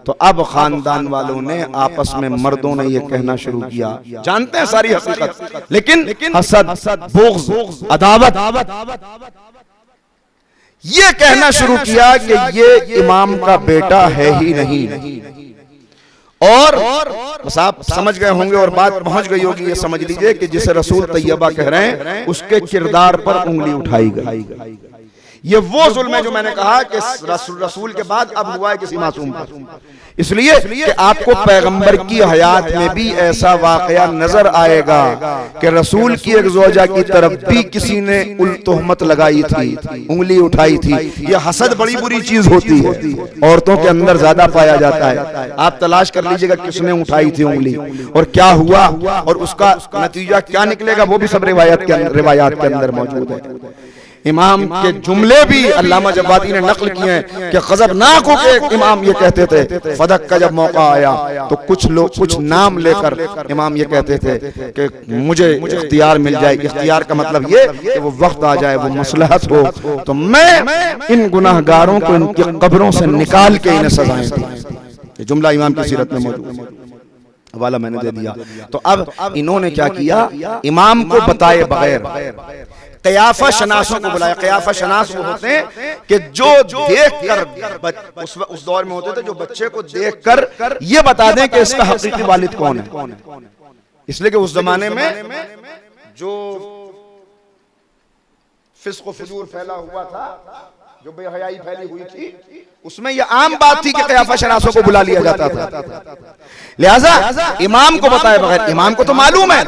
تو اب خاندان والوں نے آپس میں مردوں نے یہ کہنا شروع کیا، جانتے ہیں ساری حقیقت لیکن حسد، بغض، عداوت، یہ کہنا شروع کیا کہ یہ امام کا بیٹا ہے ہی نہیں۔ اور بس آپ سمجھ گئے ہوں گے اور بات پہنچ گئی ہوگی، یہ سمجھ لیجئے کہ جسے رسول طیبہ کہہ رہے ہیں اس کے کردار پر انگلی اٹھائی گئی۔ یہ وہ ظلم ہے جو میں نے کہا کہ رسول کے بعد اب ہوا ہے کسی معصوم پر، اس لیے کہ آپ کو پیغمبر کی حیات میں بھی ایسا واقعہ نظر آئے گا کہ رسول کی ایک زوجہ کی طرف بھی کسی نے تہمت لگائی تھی، انگلی اٹھائی تھی۔ یہ حسد بڑی بری چیز ہوتی ہے، عورتوں کے اندر زیادہ پایا جاتا ہے۔ آپ تلاش کر لیجئے گا کس نے اٹھائی تھی انگلی اور کیا ہوا اور اس کا نتیجہ کیا نکلے گا، وہ بھی سب روایات کے اندر موجود ہے۔ امام کے جملے بھی علامہ جوادی نے نقل کیے ہیں کہ غضبناک ہو کے امام یہ کہتے تھے، فدق کا جب موقع آیا تو کچھ نام لے کر امام یہ کہتے تھے کہ مجھے اختیار مل جائے، اختیار کا مطلب یہ کہ وہ وقت آ جائے، وہ مصلحت ہو تو میں ان گناہگاروں کو ان کی قبروں سے نکال کے انہیں سزائیں دوں۔ یہ جملہ امام کی سیرت میں موجود ہے، حوالہ میں نے دے دیا۔ تو اب انہوں نے کیا کیا، امام کو بتائے بغیر قیافہ شناسوں کو بلایا۔ قیافہ شناس وہ ہوتے ہیں کہ جو دیکھ کر، اس دور میں ہوتے تھے جو بچے کو دیکھ کر یہ بتا دیں کہ اس کا حقیقی والد کون ہے، اس لیے کہ اس زمانے میں جو فسق و فجور پھیلا ہوا تھا، جو بے حیائی پھیلی ہوئی تھی، اس میں یہ عام بات تھی کہ قیافہ شناسوں کو بلا لیا جاتا تھا۔ لہذا امام کو بتائے بغیر، امام کو تو معلوم ہے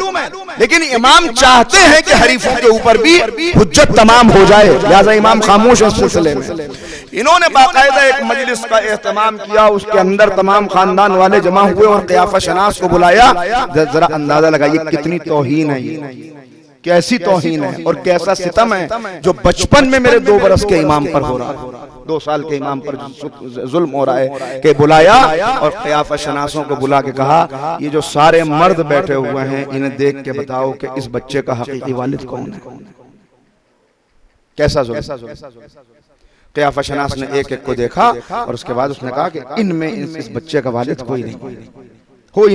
لیکن امام چاہتے ہیں کہ حریفوں کے اوپر بھی حجت تمام ہو جائے، لہذا امام خاموش اس سلسلے میں۔ انہوں نے باقاعدہ ایک مجلس کا اہتمام کیا، اس کے اندر تمام خاندان والے جمع ہوئے اور قیافہ شناس کو بلایا۔ ذرا اندازہ لگائیے کتنی توہین ہے، یہ کیسی توہین ہے اور کیسا ستم ہے جو بچپن میں میرے 2 برس کے امام پر ہو رہا ہے، 2 سال کے امام پر ظلم ہو رہا ہے۔ کہ بلایا اور قیافہ شناسوں کو بلا کے کہا یہ جو سارے مرد بیٹھے ہوئے ہیں انہیں دیکھ کے بتاؤ کہ اس بچے کا حقیقی والد کون ہے، کیسا ظلم۔ قیافہ شناس نے ایک ایک کو دیکھا اور اس کے بعد اس نے کہا کہ ان میں اس بچے کا والد کوئی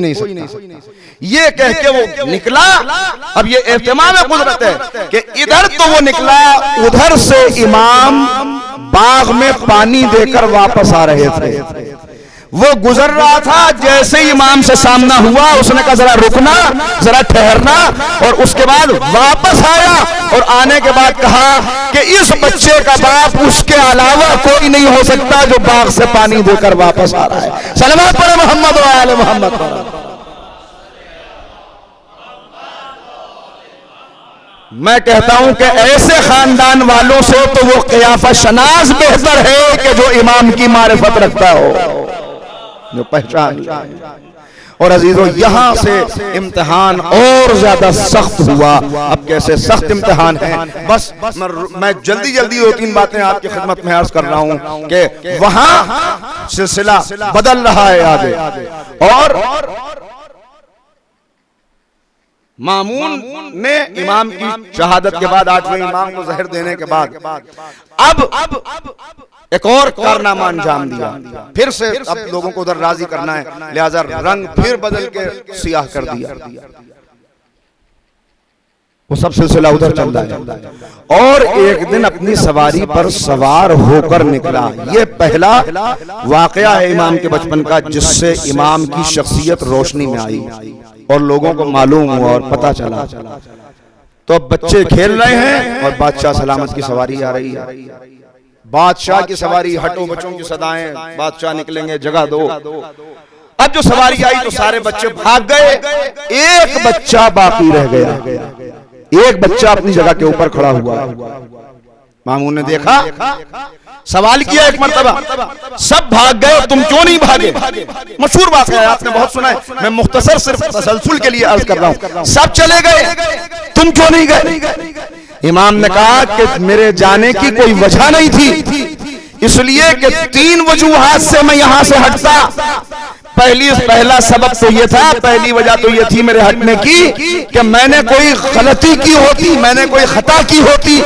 نہیں سکتا۔ یہ کہہ کے وہ نکلا۔ اب یہ اہتمام قدرت ہے کہ ادھر تو وہ نکلا، ادھر سے امام باغ میں پانی دے کر واپس آ رہے تھے۔ وہ گزر رہا تھا، جیسے ہی امام سے سامنا ہوا اس نے کہا ذرا رکنا، ذرا ٹھہرنا، اور اس کے بعد واپس آیا اور آنے کے بعد کہا کہ اس بچے کا باپ اس کے علاوہ کوئی نہیں ہو سکتا جو باغ سے پانی دے کر واپس آ رہا ہے۔ صلوات پڑھیں محمد و آل محمد پر۔ میں کہتا ہوں کہ ایسے خاندان والوں سے تو وہ قیافہ شناس بہتر ہے کہ جو امام کی معرفت رکھتا ہو، جو پہچان۔ اور عزیزو یہاں سے امتحان اور زیادہ سخت ہوا۔ اب کیسے سخت امتحان ہے، بس میں جلدی 2-3 باتیں آپ کی خدمت میں عرض کر رہا ہوں کہ وہاں سلسلہ بدل رہا ہے آگے۔ اور مامون نے امام کی شہادت کے بعد 8ویں امام کو زہر دینے کے بعد اب ایک اور کارنامہ انجام دیا۔ پھر سے اب لوگوں کو ادھر راضی کرنا ہے، لہذا رنگ پھر بدل کے سیاہ کر دیا۔ وہ سب سلسلہ ادھر چل رہا ہے اور ایک دن اپنی سواری پر سوار ہو کر نکلا۔ یہ پہلا واقعہ ہے امام کے بچپن کا جس سے امام کی شخصیت روشنی میں آئی اور لوگوں کو معلوم ہوا اور پتہ چلا۔ تو اب بچے کھیل رہے ہیں اور بادشاہ سلامت کی سواری آ رہی ہے۔ بادشاہ کی سواری، ہٹو بچوں کی صدائیں، بادشاہ نکلیں گے، جگہ دو۔ اب جو سواری آئی تو سارے بچے بھاگ گئے، ایک بچہ باقی رہ گیا، ایک بچہ اپنی جگہ کے اوپر کھڑا ہوا۔ مامون نے دیکھا، سوال کیا ایک مرتبہ، سب بھاگ گئے تم کیوں نہیں بھاگے؟ مشہور واقعہ ہے، آپ نے بہت سنا ہے، میں مختصر صرف تسلسل کے لیے عرض کر رہا ہوں۔ سب چلے گئے، تم کیوں نہیں گئے؟ امام نے کہا کہ میرے جانے کی کوئی وجہ نہیں تھی، اس لیے کہ 3 وجوہات سے میں یہاں سے ہٹتا۔ پہلا سبب تو یہ تھا، پہلی وجہ تو یہ تھی میرے ہٹنے کی کہ میں نے کوئی غلطی کی ہوتی، میں نے کوئی خطا کی ہوتی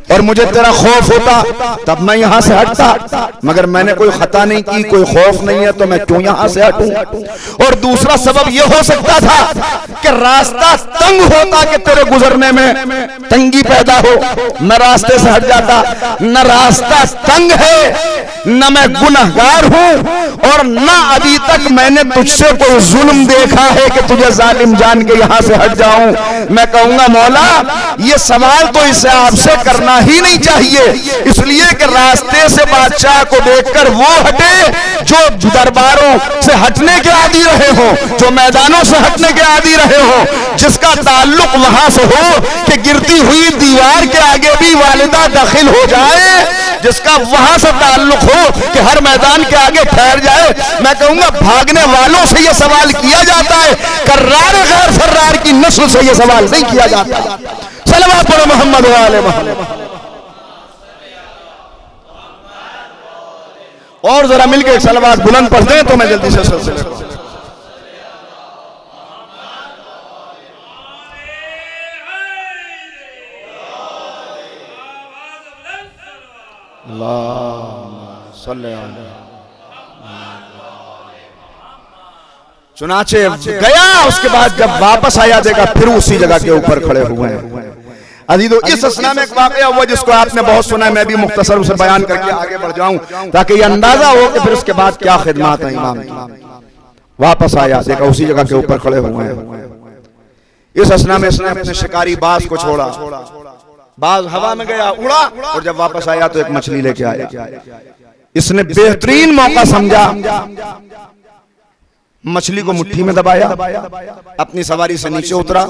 اور مجھے تیرا خوف ہوتا تب میں یہاں سے ہٹتا، مگر میں نے کوئی خطا نہیں کی، کوئی خوف نہیں ہے تو میں کیوں یہاں سے ہٹوں؟ اور دوسرا سبب یہ ہو سکتا تھا کہ راستہ تنگ ہوتا کہ تیرے گزرنے میں تنگی پیدا ہو، میں راستے سے ہٹ جاتا۔ نہ راستہ تنگ ہے، نہ میں گنہگار ہوں، اور نہ ابھی تک میں نے تجھ سے کوئی ظلم دیکھا ہے کہ تجھے ظالم جان کے یہاں سے ہٹ جاؤں۔ میں کہوں گا مولا یہ سوال تو اسے آپ سے کرنا ہی نہیں چاہیے، اس لیے کہ راستے سے بادشاہ کو دیکھ کر وہ ہٹے جو درباروں سے ہٹنے کے عادی رہے ہو، جو میدانوں سے ہٹنے کے عادی رہے ہو، جس کا تعلق وہاں سے ہو کہ گرتی ہوئی دیوار کے آگے بھی والدہ داخل ہو جائے، جس کا وہاں سے تعلق ہو کہ ہر میدان کے آگے ٹھہر جائے۔ میں کہوں گا بھاگنے والوں سے یہ سوال کیا جاتا ہے، کرار غیر فرار کی نسل سے یہ سوال نہیں کیا جاتا۔ صلوات پڑھو محمد و آل محمد۔ اور ذرا مل کے ایک صلوات بلند پڑھ دیں تو میں جلدی سے سلسلے کو اللہم صلی علی چنانچہ گیا۔ اس کے بعد جب واپس آیا دیکھا پھر اسی جگہ کے اوپر کھڑے ہوئے ہیں۔ عزیزو اس اسنا میں ایک واقعہ ہوا جس کو آپ نے بہت سنا ہے، میں بھی مختصر اسے بیان کر کے آگے بڑھ جاؤں تاکہ یہ اندازہ ہو کہ پھر اس کے بعد کیا خدمات ہیں امام کی۔ واپس آیا دیکھا اسی جگہ کے اوپر کھڑے ہوئے ہیں۔ اس اسنا میں اس نے اپنے شکاری باز کو چھوڑا، باز ہوا میں گیا اڑا، اور جب واپس آیا تو ایک مچھلی لے کے آیا۔ اس نے بہترین موقع سمجھا، مچھلی کو مٹھی میں دبایا، اپنی سواری سے نیچے اترا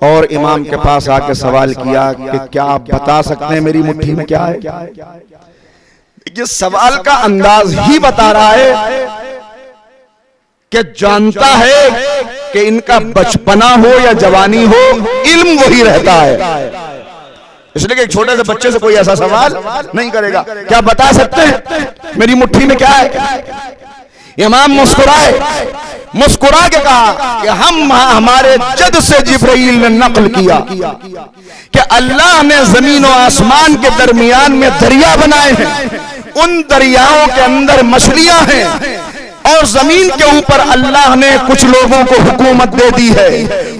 اور امام کے پاس آ کے سوال کیا کہ کیا آپ بتا سکتے ہیں میری مٹھی میں کیا ہے؟ یہ سوال کا انداز ہی بتا رہا ہے کہ جانتا ہے کہ ان کا بچپنا ہو یا جوانی ہو علم وہی رہتا ہے، اس لیے کہ ایک چھوٹے سے بچے سے کوئی ایسا سوال نہیں کرے گا۔ کیا بتا سکتے ہیں میری مٹھی میں کیا ہے؟ امام مسکرا کے کہا کہ ہمارے جد سے جبرائیل نے نقل کیا کہ اللہ نے زمین و آسمان کے درمیان میں دریا بنائے ہیں، ان دریاؤں کے اندر مچھلیاں ہیں، اور زمین کے اوپر اللہ نے کچھ لوگوں کو حکومت دے دی ہے،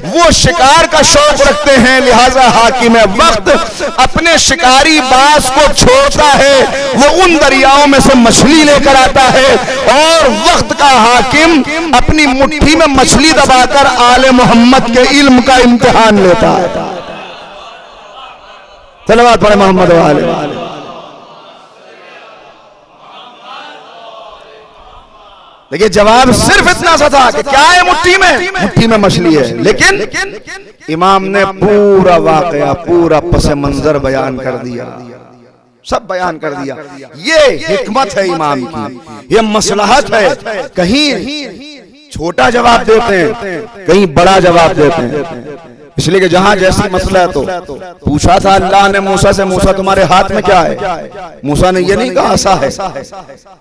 وہ شکار کا شوق رکھتے ہیں، لہٰذا حاکم وقت اپنے شکاری باز کو چھوڑتا ہے، وہ ان دریاؤں میں سے مچھلی لے کر آتا ہے، اور وقت کا حاکم اپنی مٹھی میں مچھلی دبا کر آل محمد کے علم کا امتحان لیتا ہے۔ صلوات پڑھیں محمد و آل محمد۔ دیکھیں جواب صرف اتنا سا تھا کہ کیا ہے مٹھی میں؟ مٹھی میں مچھلی ہے، لیکن امام نے پورا واقعہ، پورا پس منظر بیان کر دیا، سب بیان کر دیا۔ یہ حکمت ہے امام کی، یہ مصلحت ہے، کہیں چھوٹا جواب دیتے ہیں کہیں بڑا جواب دیتے ہیں، اس لیے کہ جہاں جیسی مسئلہ ہے تو پوچھا تھا اللہ نے موسیٰ سے، موسیٰ تمہارے ہاتھ میں کیا ہے؟ موسیٰ نے یہ نہیں کہا عصا ہے،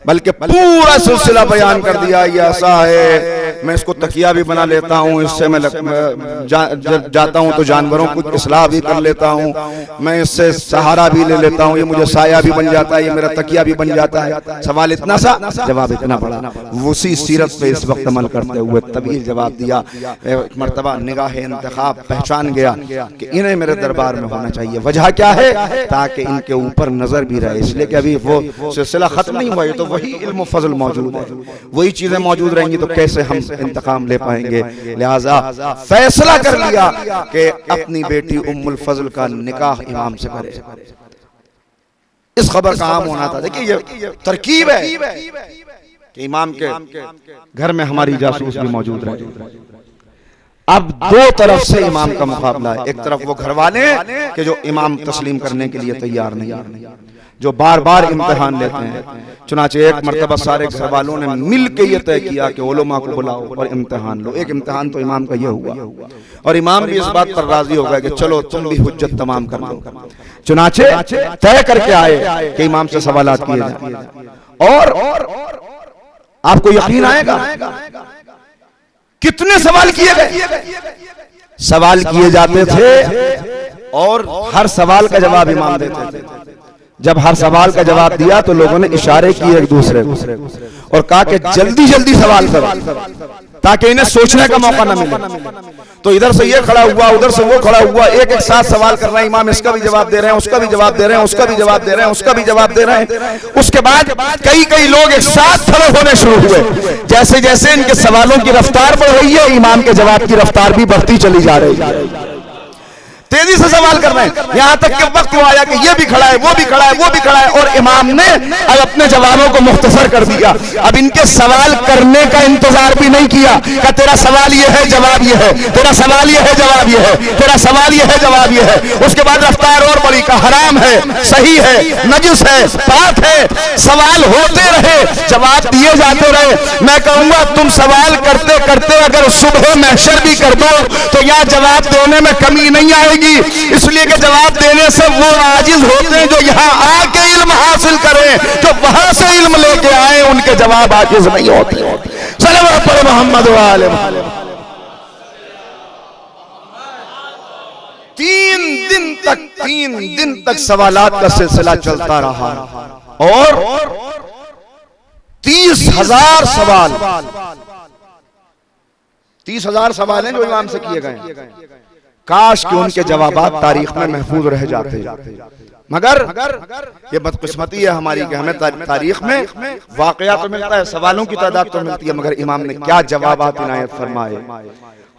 بلکہ پورا سلسلہ بیان کر دیا، یہ عصا ہے، میں اس کو تکیہ بھی بنا لیتا ہوں، اس سے میں جاتا ہوں تو جانوروں کو اصلاح بھی کر لیتا ہوں، میں اس سے سہارا بھی لے لیتا ہوں، یہ مجھے سایہ بھی بن جاتا ہے، یہ میرا تکیہ بھی بن جاتا ہے۔ سوال اتنا سا، جواب اتنا بڑا۔ اسی سیرت پہ اس وقت عمل کرتے ہوئے طویل جواب دیا۔ ایک مرتبہ نگاہ انتخاب پہچان گیا کہ انہیں میرے دربار میں ہونا چاہیے، وجہ کیا ہے؟ تاکہ ان کے اوپر نظر بھی رہے، اس لیے کہ ابھی وہ سلسلہ ختم نہیں ہوا ہے، تو وہی علم و فضل موجود ہے، وہی چیزیں موجود رہیں گی تو کیسے ہم انتقام لے پائیں گے؟ لہٰذا فیصلہ کر لیا کہ اپنی بیٹی ام الفضل کا نکاح امام سے کرے۔ اس خبر کا عام ہونا تھا۔ دیکھیے یہ ترکیب ہے، کہ امام کے گھر میں ہماری جاسوس بھی موجود رہے. اب دو طرف سے امام کا مقابلہ ہے. ایک طرف وہ گھر والے کہ جو امام تسلیم کرنے کے لیے تیار نہیں, جو بار بار امتحان لیتے ہیں. چنانچہ ایک مرتبہ سارے گھر والوں نے مل کے یہ طے کیا کہ علماء کو بلاؤ اور امتحان لو. ایک امتحان تو امام کا یہ ہوا, اور امام بھی اس بات پر راضی ہو گیا کہ چلو تم بھی حجت تمام کر لو. چنانچہ طے کر کے آئے کہ امام سے سوالات کیے جائیں. اور آپ کو یقین آئے گا کتنے سوال کیے گئے. سوال کیے جاتے تھے اور ہر سوال کا جواب امام دیتے تھے. جب ہر سوال کا جواب دیا تو لوگوں نے اشارے کیے ایک دوسرے کو اور کہا کہ جلدی جلدی سوال کرو تاکہ انہیں سوچنے کا موقع نہ ملے. تو ادھر سے یہ کھڑا ہوا, ادھر سے وہ کھڑا ہوا, ایک ایک ساتھ سوال کر رہے ہیں. امام اس کا بھی جواب دے رہے ہیں, اس کا بھی جواب دے رہے ہیں, اس کا بھی جواب دے رہے ہیں, اس کا بھی جواب دے رہے ہیں. اس کے بعد کئی لوگ ایک ساتھ کھڑے ہونے شروع ہوئے. جیسے جیسے ان کے سوالوں کی رفتار بڑھ رہی ہے, امام کے جواب کی رفتار بھی بڑھتی چلی جا رہی ہے. تیزی سے سوال کر رہے ہیں, یہاں تک کہ وقت وہ آیا کہ یہ بھی کھڑا ہے, وہ بھی کھڑا ہے, وہ بھی کھڑا ہے, اور امام نے اب اپنے جوابوں کو مختصر کر دیا. اب ان کے سوال کرنے کا انتظار بھی نہیں کیا کہ تیرا سوال یہ ہے جواب یہ ہے, تیرا سوال یہ ہے جواب یہ ہے, تیرا سوال یہ ہے جواب یہ ہے. اس کے بعد رفتار اور بڑی کہ حرام ہے, صحیح ہے, نجس ہے, پاک ہے. سوال ہوتے رہے, جواب دیے جاتے رہے. میں کہوں گا تم سوال کرتے کرتے اگر صبح محشر بھی کر دو تو یہاں جواب دینے میں کمی نہیں آئے گی, اس لیے کہ جواب دینے سے وہ عاجز ہوتے ہیں جو یہاں آ کے علم حاصل کریں. جو وہاں سے علم لے کے آئے ان کے جواب عاجز نہیں ہوتے. صلوات پر محمد و آل محمد. 3 دن تک سوالات کا سلسلہ چلتا رہا اور 30,000 سوال 30,000 سوال ہیں جو امام سے کیے گئے. کاش کہ ان کے جوابات تاریخ میں محفوظ رہ جاتے, مگر یہ بدقسمتی ہے ہماری کہ ہمیں تاریخ میں واقعہ تو ملتا ہے, سوالوں کی تعداد تو ملتی ہے, مگر امام نے کیا جوابات عنایت فرمائے.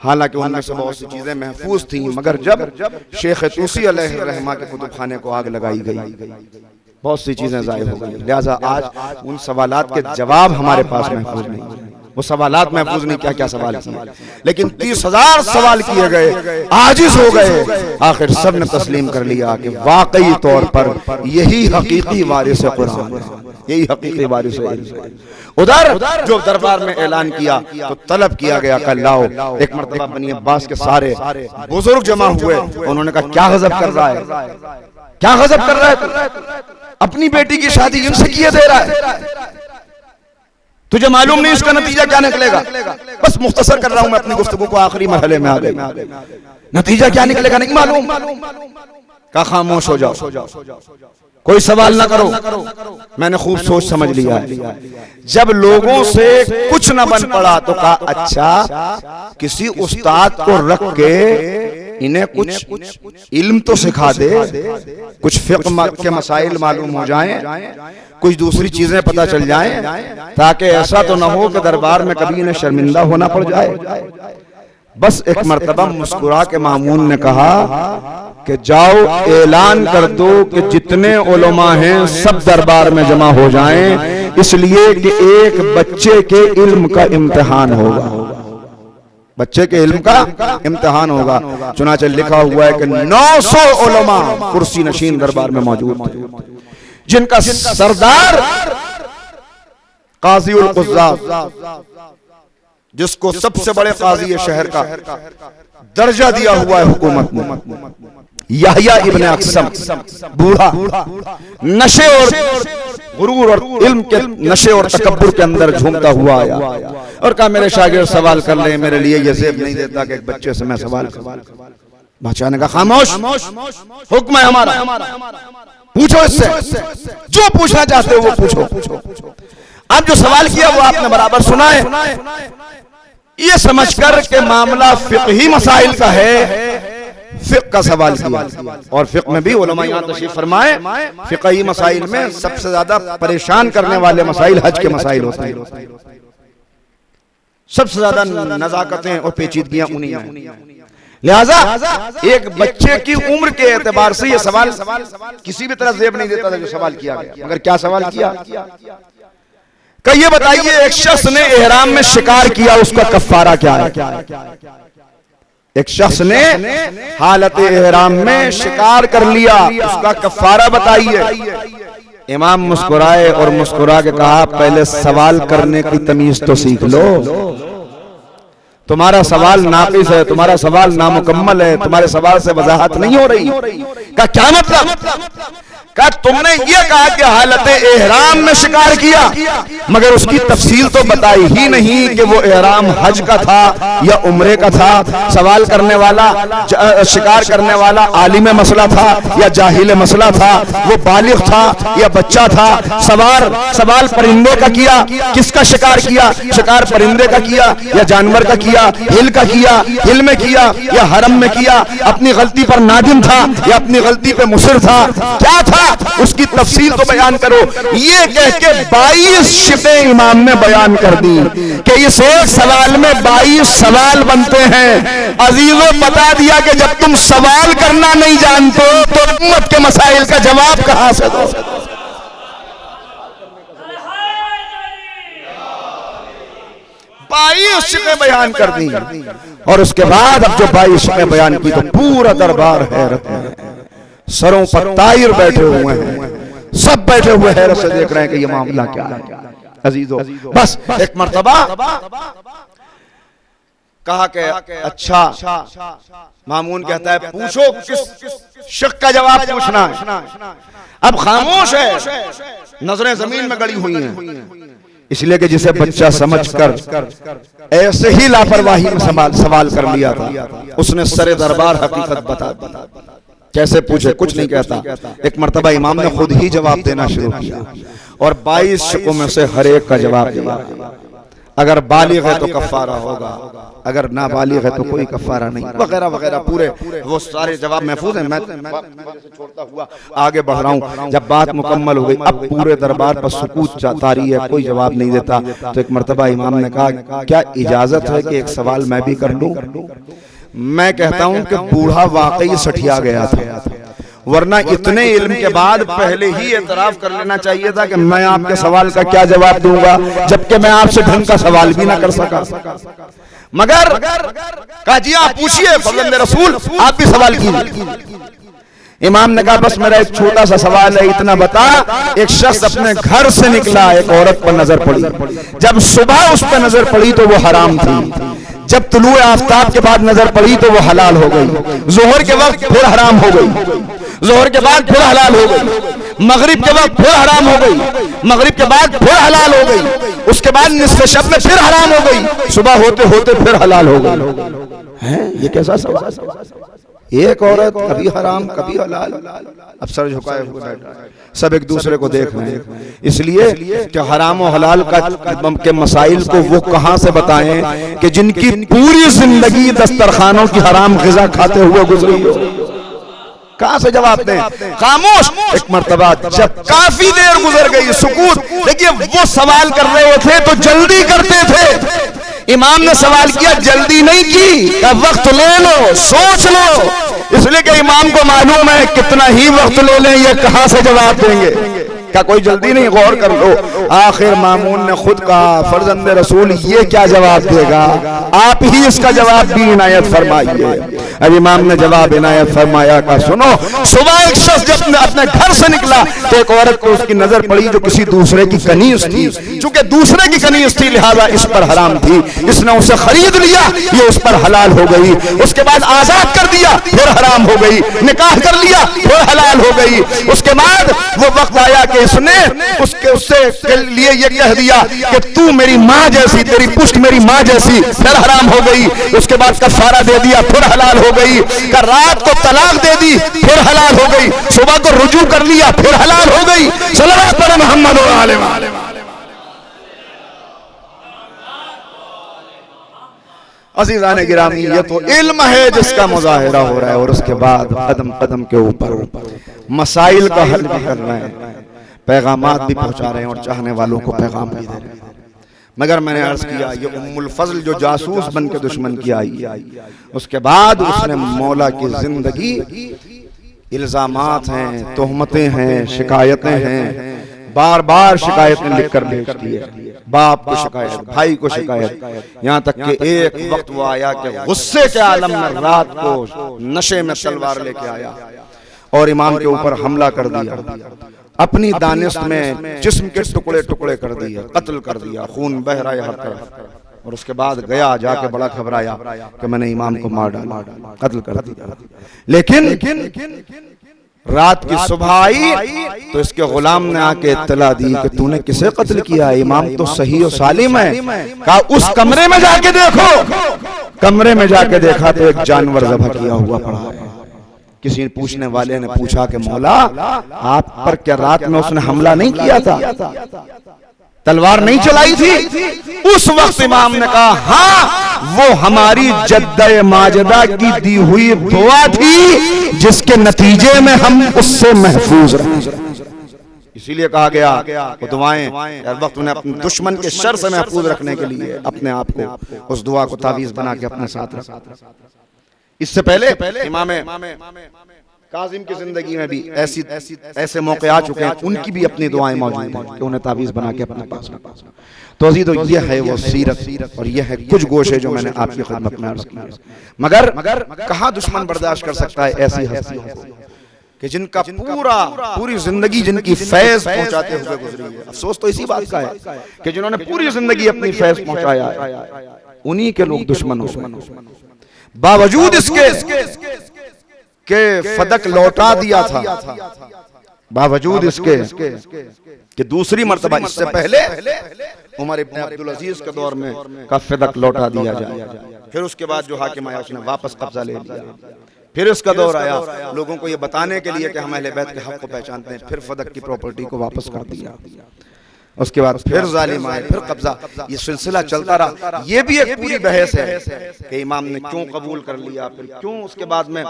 حالانکہ ان میں سے بہت سی چیزیں محفوظ تھیں, مگر جب شیخ طوسی علیہ الرحمہ کے کتب خانے کو آگ لگائی گئی بہت سی چیزیں ضائع ہو گئی. لہٰذا آج ان سوالات کے جواب ہمارے پاس محفوظ نہیں. وہ سوالات محفوظ نہیں, کیا کیا سوال کیے, لیکن 30,000 سوال کیے گئے, عاجز ہو گئے. آخر سب نے تسلیم کر لیا کہ واقعی طور پر یہی حقیقی وارث قرآن ہے, یہی حقیقی وارث ہے. ادھر جو دربار میں اعلان کیا تو طلب کیا گیا کہ لاؤ. ایک مرتبہ بنی عباس کے سارے بزرگ جمع ہوئے, انہوں نے کہا کیا غضب کر رہا ہے, کیا غضب کر رہا ہے, اپنی بیٹی کی شادی ان سے کیے دے رہا ہے, تجھے معلوم نہیں اس کا نتیجہ کیا نکلے گا. بس مختصر کر رہا ہوں میں اپنی گفتگو کو, آخری مرحلے میں آ گئے. نتیجہ کیا نکلے گا نہیں معلوم. کہا خاموش ہو جاؤ, کوئی سوال نہ کرو. میں نے خوب سوچ سمجھ لیا ہے. جب لوگوں سے کچھ نہ بن پڑا تو کہا اچھا کسی استاد کو رکھ کے انہیں کچھ علم تو سکھا دے, کچھ فقہ کے مسائل معلوم ہو جائیں, کچھ دوسری چیزیں پتہ چل جائیں, تاکہ ایسا تو نہ ہو کہ دربار میں کبھی انہیں شرمندہ ہونا پڑ جائے. بس ایک مرتبہ مسکرا کے مامون نے کہا کہ جاؤ اعلان کر دو کہ جتنے علماء ہیں سب دربار میں جمع ہو جائیں, اس لیے کہ ایک بچے کے علم کا امتحان ہوگا, بچے کے علم کا امتحان ہوگا. چنانچہ لکھا ہوا ہے کہ 900 علماء کرسی نشین دربار میں موجود تھے, جن کا سردار قاضی القضات, جس کو سب سے بڑے قاضی شہر کا درجہ دیا ہوا ہے حکومت میں, یحییٰ ابن اقسم, بوڑھا, نشے اور غرور اور علم کے نشے اور تکبر کے اندر جھومتا ہوا آیا اور کہا میرے شاگرد سوال کر لیں, میرے لیے یہ زیب نہیں دیتا کہ ایک بچے سے میں سوال کروں. بادشاہ نے کہا خاموش, حکم ہے ہمارا, پوچھو اس سے, جو پوچھنا چاہتے ہو وہ پوچھو. اب جو سوال کیا وہ آپ نے برابر سنا ہے, یہ سمجھ کر کہ معاملہ فقہی مسائل کا ہے, فقہ کا سوال کیا. اور فقہ میں بھی علماء یہاں تشریف فرمائے, فقہی مسائل میں سب سے زیادہ پریشان کرنے والے مسائل حج کے مسائل ہوتے ہیں, سب سے زیادہ نزاکتیں اور پیچیدگیاں انہی ہیں. لہذا ایک بچے کی عمر کے اعتبار سے یہ سوال کسی بھی طرح زیب نہیں دیتا تھا جو سوال کیا گیا. مگر کیا سوال کیا کہ یہ بتائیے ایک شخص نے احرام میں شکار کیا، اس کا کفارہ کیا ہے؟ ایک شخص نے حالت احرام میں شکار کر لیا، اس کا کفارہ بتائیے۔ امام مسکرائے اور مسکرا کے کہا پہلے سوال کرنے کی تمیز تو سیکھ لو، تمہارا سوال ناقص ہے، تمہارا سوال نامکمل ہے، تمہارے سوال سے وضاحت نہیں ہو رہی۔ کہ کیا مطلب؟ کہ تم نے یہ کہا کہ حالت احرام میں شکار کیا، مگر اس کی تفصیل تو بتائی ہی نہیں کہ وہ احرام حج کا تھا یا عمرے کا تھا۔ سوال کرنے والا، شکار کرنے والا عالم مسئلہ تھا یا جاہل مسئلہ تھا، وہ بالغ تھا یا بچہ تھا۔ سوال پرندے کا کیا، کس کا شکار کیا؟ شکار پرندے کا کیا یا جانور کا کیا؟ ہل کا کیا، ہل میں کیا یا حرم میں کیا؟ اپنی غلطی پر نادم تھا یا اپنی غلطی پہ مصر تھا؟ کیا تھا؟ اس کی تفصیل تو بیان کرو۔ یہ کہہ کے 22 شقیں امام نے بیان کر دی کہ اس ایک سوال میں 22 سوال بنتے ہیں۔ عزیزوں بتا دیا کہ جب تم سوال کرنا نہیں جانتے تو امت کے مسائل کا جواب کہاں سے دو؟ 22 شقیں بیان کر دی، اور اس کے بعد اب جو 22 شقیں بیان کی تو پورا دربار حیرت میں، سروں پر طائر بیٹھے ہوئے ہیں، سب بیٹھے ہوئے حیرت سے دیکھ رہے ہیں کہ یہ معاملہ کیا ہے۔ عزیزو بس ایک مرتبہ کہا کہ اچھا، مامون کہتا ہے پوچھو کس شق کا جواب پوچھنا ہے۔ اب خاموش ہے، نظریں زمین میں گڑی ہوئی ہیں، اس لیے کہ جسے بچہ سمجھ کر ایسے ہی لاپرواہی میں سوال کر لیا تھا، اس نے سر دربار حقیقت بتا دی۔ کیسے پوچھے؟ کچھ نہیں کہتا۔ ایک مرتبہ امام نے خود ہی جواب دینا شروع کیا، اور 22 شقوں میں سے ہر ایک کا جواب دیا۔ اگر بالغ ہے تو کفارہ ہوگا، اگر نابالغ ہے تو کوئی کفارہ نہیں، وغیرہ وغیرہ، پورے وہ سارے جواب محفوظ ہیں۔ میں چھوڑتا ہوا آگے بڑھ رہا ہوں۔ جب بات مکمل ہو گئی، اب پورے دربار پر سکوت طاری ہے، کوئی جواب نہیں دیتا، تو ایک مرتبہ امام نے کہا کیا اجازت ہے کہ ایک سوال میں بھی کر لوں؟ میں کہتا ہوں کہ بوڑھا واقعی سٹھیا گیا تھا، ورنہ اتنے علم کے بعد پہلے ہی اعتراف کر لینا چاہیے تھا کہ میں آپ کے سوال کا کیا جواب دوں گا، جبکہ میں آپ سے ڈھنگ کا سوال بھی نہ کر سکا۔ مگر کہا جی آپ پوچھئے فرزند رسول، آپ بھی سوال کیجئے۔ امام نے کہا بس میرا ایک چھوٹا سا سوال ہے، اتنا بتا، ایک شخص اپنے گھر سے نکلا، ایک عورت پر نظر پڑی، جب صبح اس پر نظر پڑی تو وہ حرام تھی، جب طلوع آفتاب کے بعد نظر پڑی تو وہ حلال ہو گئی، ظہر کے وقت پھر حرام ہو گئی، ظہر کے بعد پھر حلال ہو گئی، مغرب کے وقت پھر حرام ہو گئی، مغرب کے بعد پھر حلال ہو گئی، اس کے بعد نصف شب میں پھر حرام ہو گئی، صبح ہوتے ہوتے پھر حلال ہو گئی۔ یہ کیسا سوال؟ ایک عورت کبھی حرام کبھی حلال، اب سر جھکائے ہوئے بیٹھا ہے، سب ایک دوسرے کو دیکھ رہے ہیں، اس لیے کہ حرام و حلال کے مسائل کو وہ کہاں سے بتائیں کہ جن کی پوری زندگی دسترخوانوں کی حرام غذا کھاتے ہوئے گزری ہو، کہاں سے جواب دیں؟ خاموش۔ ایک مرتبہ جب کافی دیر گزر گئی، سکوت، دیکھیے وہ سوال کر رہے تھے تو جلدی کرتے تھے، امام نے سوال کیا جلدی نہیں کی، کہ وقت لے لو، سوچ لو، اس لیے کہ امام کو معلوم ہے کتنا ہی وقت لے لیں یہ کہاں سے جواب دیں گے، کیا کوئی جلدی نہیں، غور کر لو۔ آخر مامون نے خود کہا فرزند رسول یہ کیا جواب دے گا، آپ ہی اس کا جواب بھی عنایت فرمائیے۔ اب امام نے جواب عنایت فرمایا کہ سنو، صبح ایک شخص جب اپنے گھر سے نکلا تو ایک عورت کو اس کی نظر پڑی جو کسی دوسرے کی کنیز تھی، چونکہ دوسرے کی کنیز تھی لہذا اس پر حرام تھی، اس نے اسے خرید لیا، یہ اس پر حلال ہو گئی، اس کے بعد آزاد کر دیا پھر حرام ہو گئی، نکاح کر لیا پھر حلال ہو گئی، اس کے بعد وہ وقت آیا کہ اس نے اس سے لیے یہ کہہ دیا کہ تو میری ماں جیسی، تیری پشت میری ماں جیسی، پھر حرام ہو گئی، اس کے بعد کفارہ دے دیا پھر حلال ہو گئی، کہ رات کو طلاق دے دی پھر حلال ہو گئی، صبح کو رجوع کر لیا پھر حلال ہو گئی۔ صلوات پر محمد و آلہ محمد۔ عزیزان گرامی یہ تو علم ہے جس کا مظاہرہ ہو رہا ہے، اور اس کے بعد قدم قدم کے اوپر مسائل کا حل بھی کر رہے ہیں، پیغامات بھی پہنچا رہے ہیں اور چاہنے والوں کو پیغام بھی دے رہے ہیں۔ مگر میں نے عرض کیا یہ ام الفضل جو جاسوس بن کے دشمن کی آئی، اس کے بعد اس نے مولا کی زندگی، الزامات ہیں، تہمتیں ہیں، شکایتیں ہیں، بار بار شکایتیں لکھ کر بھیجتی ہے، باپ کو شکایت، بھائی کو شکایت، یہاں تک کہ ایک وقت وہ آیا کہ غصے کے عالم میں رات کو نشے میں تلوار لے کے آیا اور امام کے اوپر حملہ کر دیا، اپنی دانست میں جسم کے ٹکڑے ٹکڑے کر دیے، قتل کر دیا، خون بہ رہا ہے ہر طرف، اور اس کے بعد گیا جا کے بڑا گھبرایا کہ میں نے امام کو مار ڈالا، قتل کر دیا۔ لیکن رات کی صبح آئی تو اس کے غلام نے آ کے اطلاع دی کہ تو نے کسے قتل کیا ہے؟ امام تو صحیح و سالم ہے۔ کہا اس کمرے میں جا کے دیکھو۔ کمرے میں جا کے دیکھا تو ایک جانور ذبح کیا ہوا پڑا ہے۔ کسی پوچھنے والے نے پوچھا کہ مولا آپ پر کیا رات میں اس نے حملہ نہیں کیا تھا، تلوار نہیں چلائی تھی؟ اس وقت امام نے کہا ہاں وہ ہماری جدہ ماجدہ کی دی ہوئی دعا تھی جس کے نتیجے میں ہم اس سے محفوظ رہے۔ اسی لیے کہا گیا وہ دعائیں ہر وقت انہیں اپنے دشمن کے شر سے محفوظ رکھنے کے لیے اپنے آپ کو اس دعا کو تعویذ بنا کے اپنے ساتھ رکھا۔ اس سے پہلے امام کاظم کی زندگی میں بھی ایسے موقع آ چکے ہیں، ان کی بھی اپنی دعائیں موجود ہیں کہ انہیں تعویذ بنا کے اپنے پاس رکھا۔ تو عزیزو یہ ہے وہ سیرت اور یہ ہے کچھ گوشے جو میں نے آپ کی خدمت میں عرض کیا۔ مگر کہاں دشمن برداشت کر سکتا ہے ایسی ہستیوں کو کہ جن کا پوری زندگی جن کی فیض پہنچاتے ہوئے گزری ہے۔ افسوس تو اسی بات کا ہے کہ جنہوں نے پوری زندگی اپنی فیض پہنچایا ہے انہی کے لوگ دشمن ہو گئے، باوجود اس کے کہ فدق لوٹا دیا تھا، باوجود اس کے کہ دوسری مرتبہ اس سے پہلے عمر ابن عبدالعزیز کے دور میں کا فدق لوٹا دیا جائے، پھر اس کے بعد جو حاکم آیا اس نے واپس قبضہ لے لیا، پھر اس کا دور آیا لوگوں کو یہ بتانے کے لیے کہ ہم اہل بیت کے حق کو پہچانتے ہیں، پھر فدق کی پراپرٹی کو واپس کر دیا، اس کے بعد پھر ظالم آئے، پھر قبضہ، یہ سلسلہ چلتا رہا۔ یہ بھی ایک پوری بحث ہے کہ امام نے کیوں قبول کر لیا، پھر کیوں اس کے بعد میں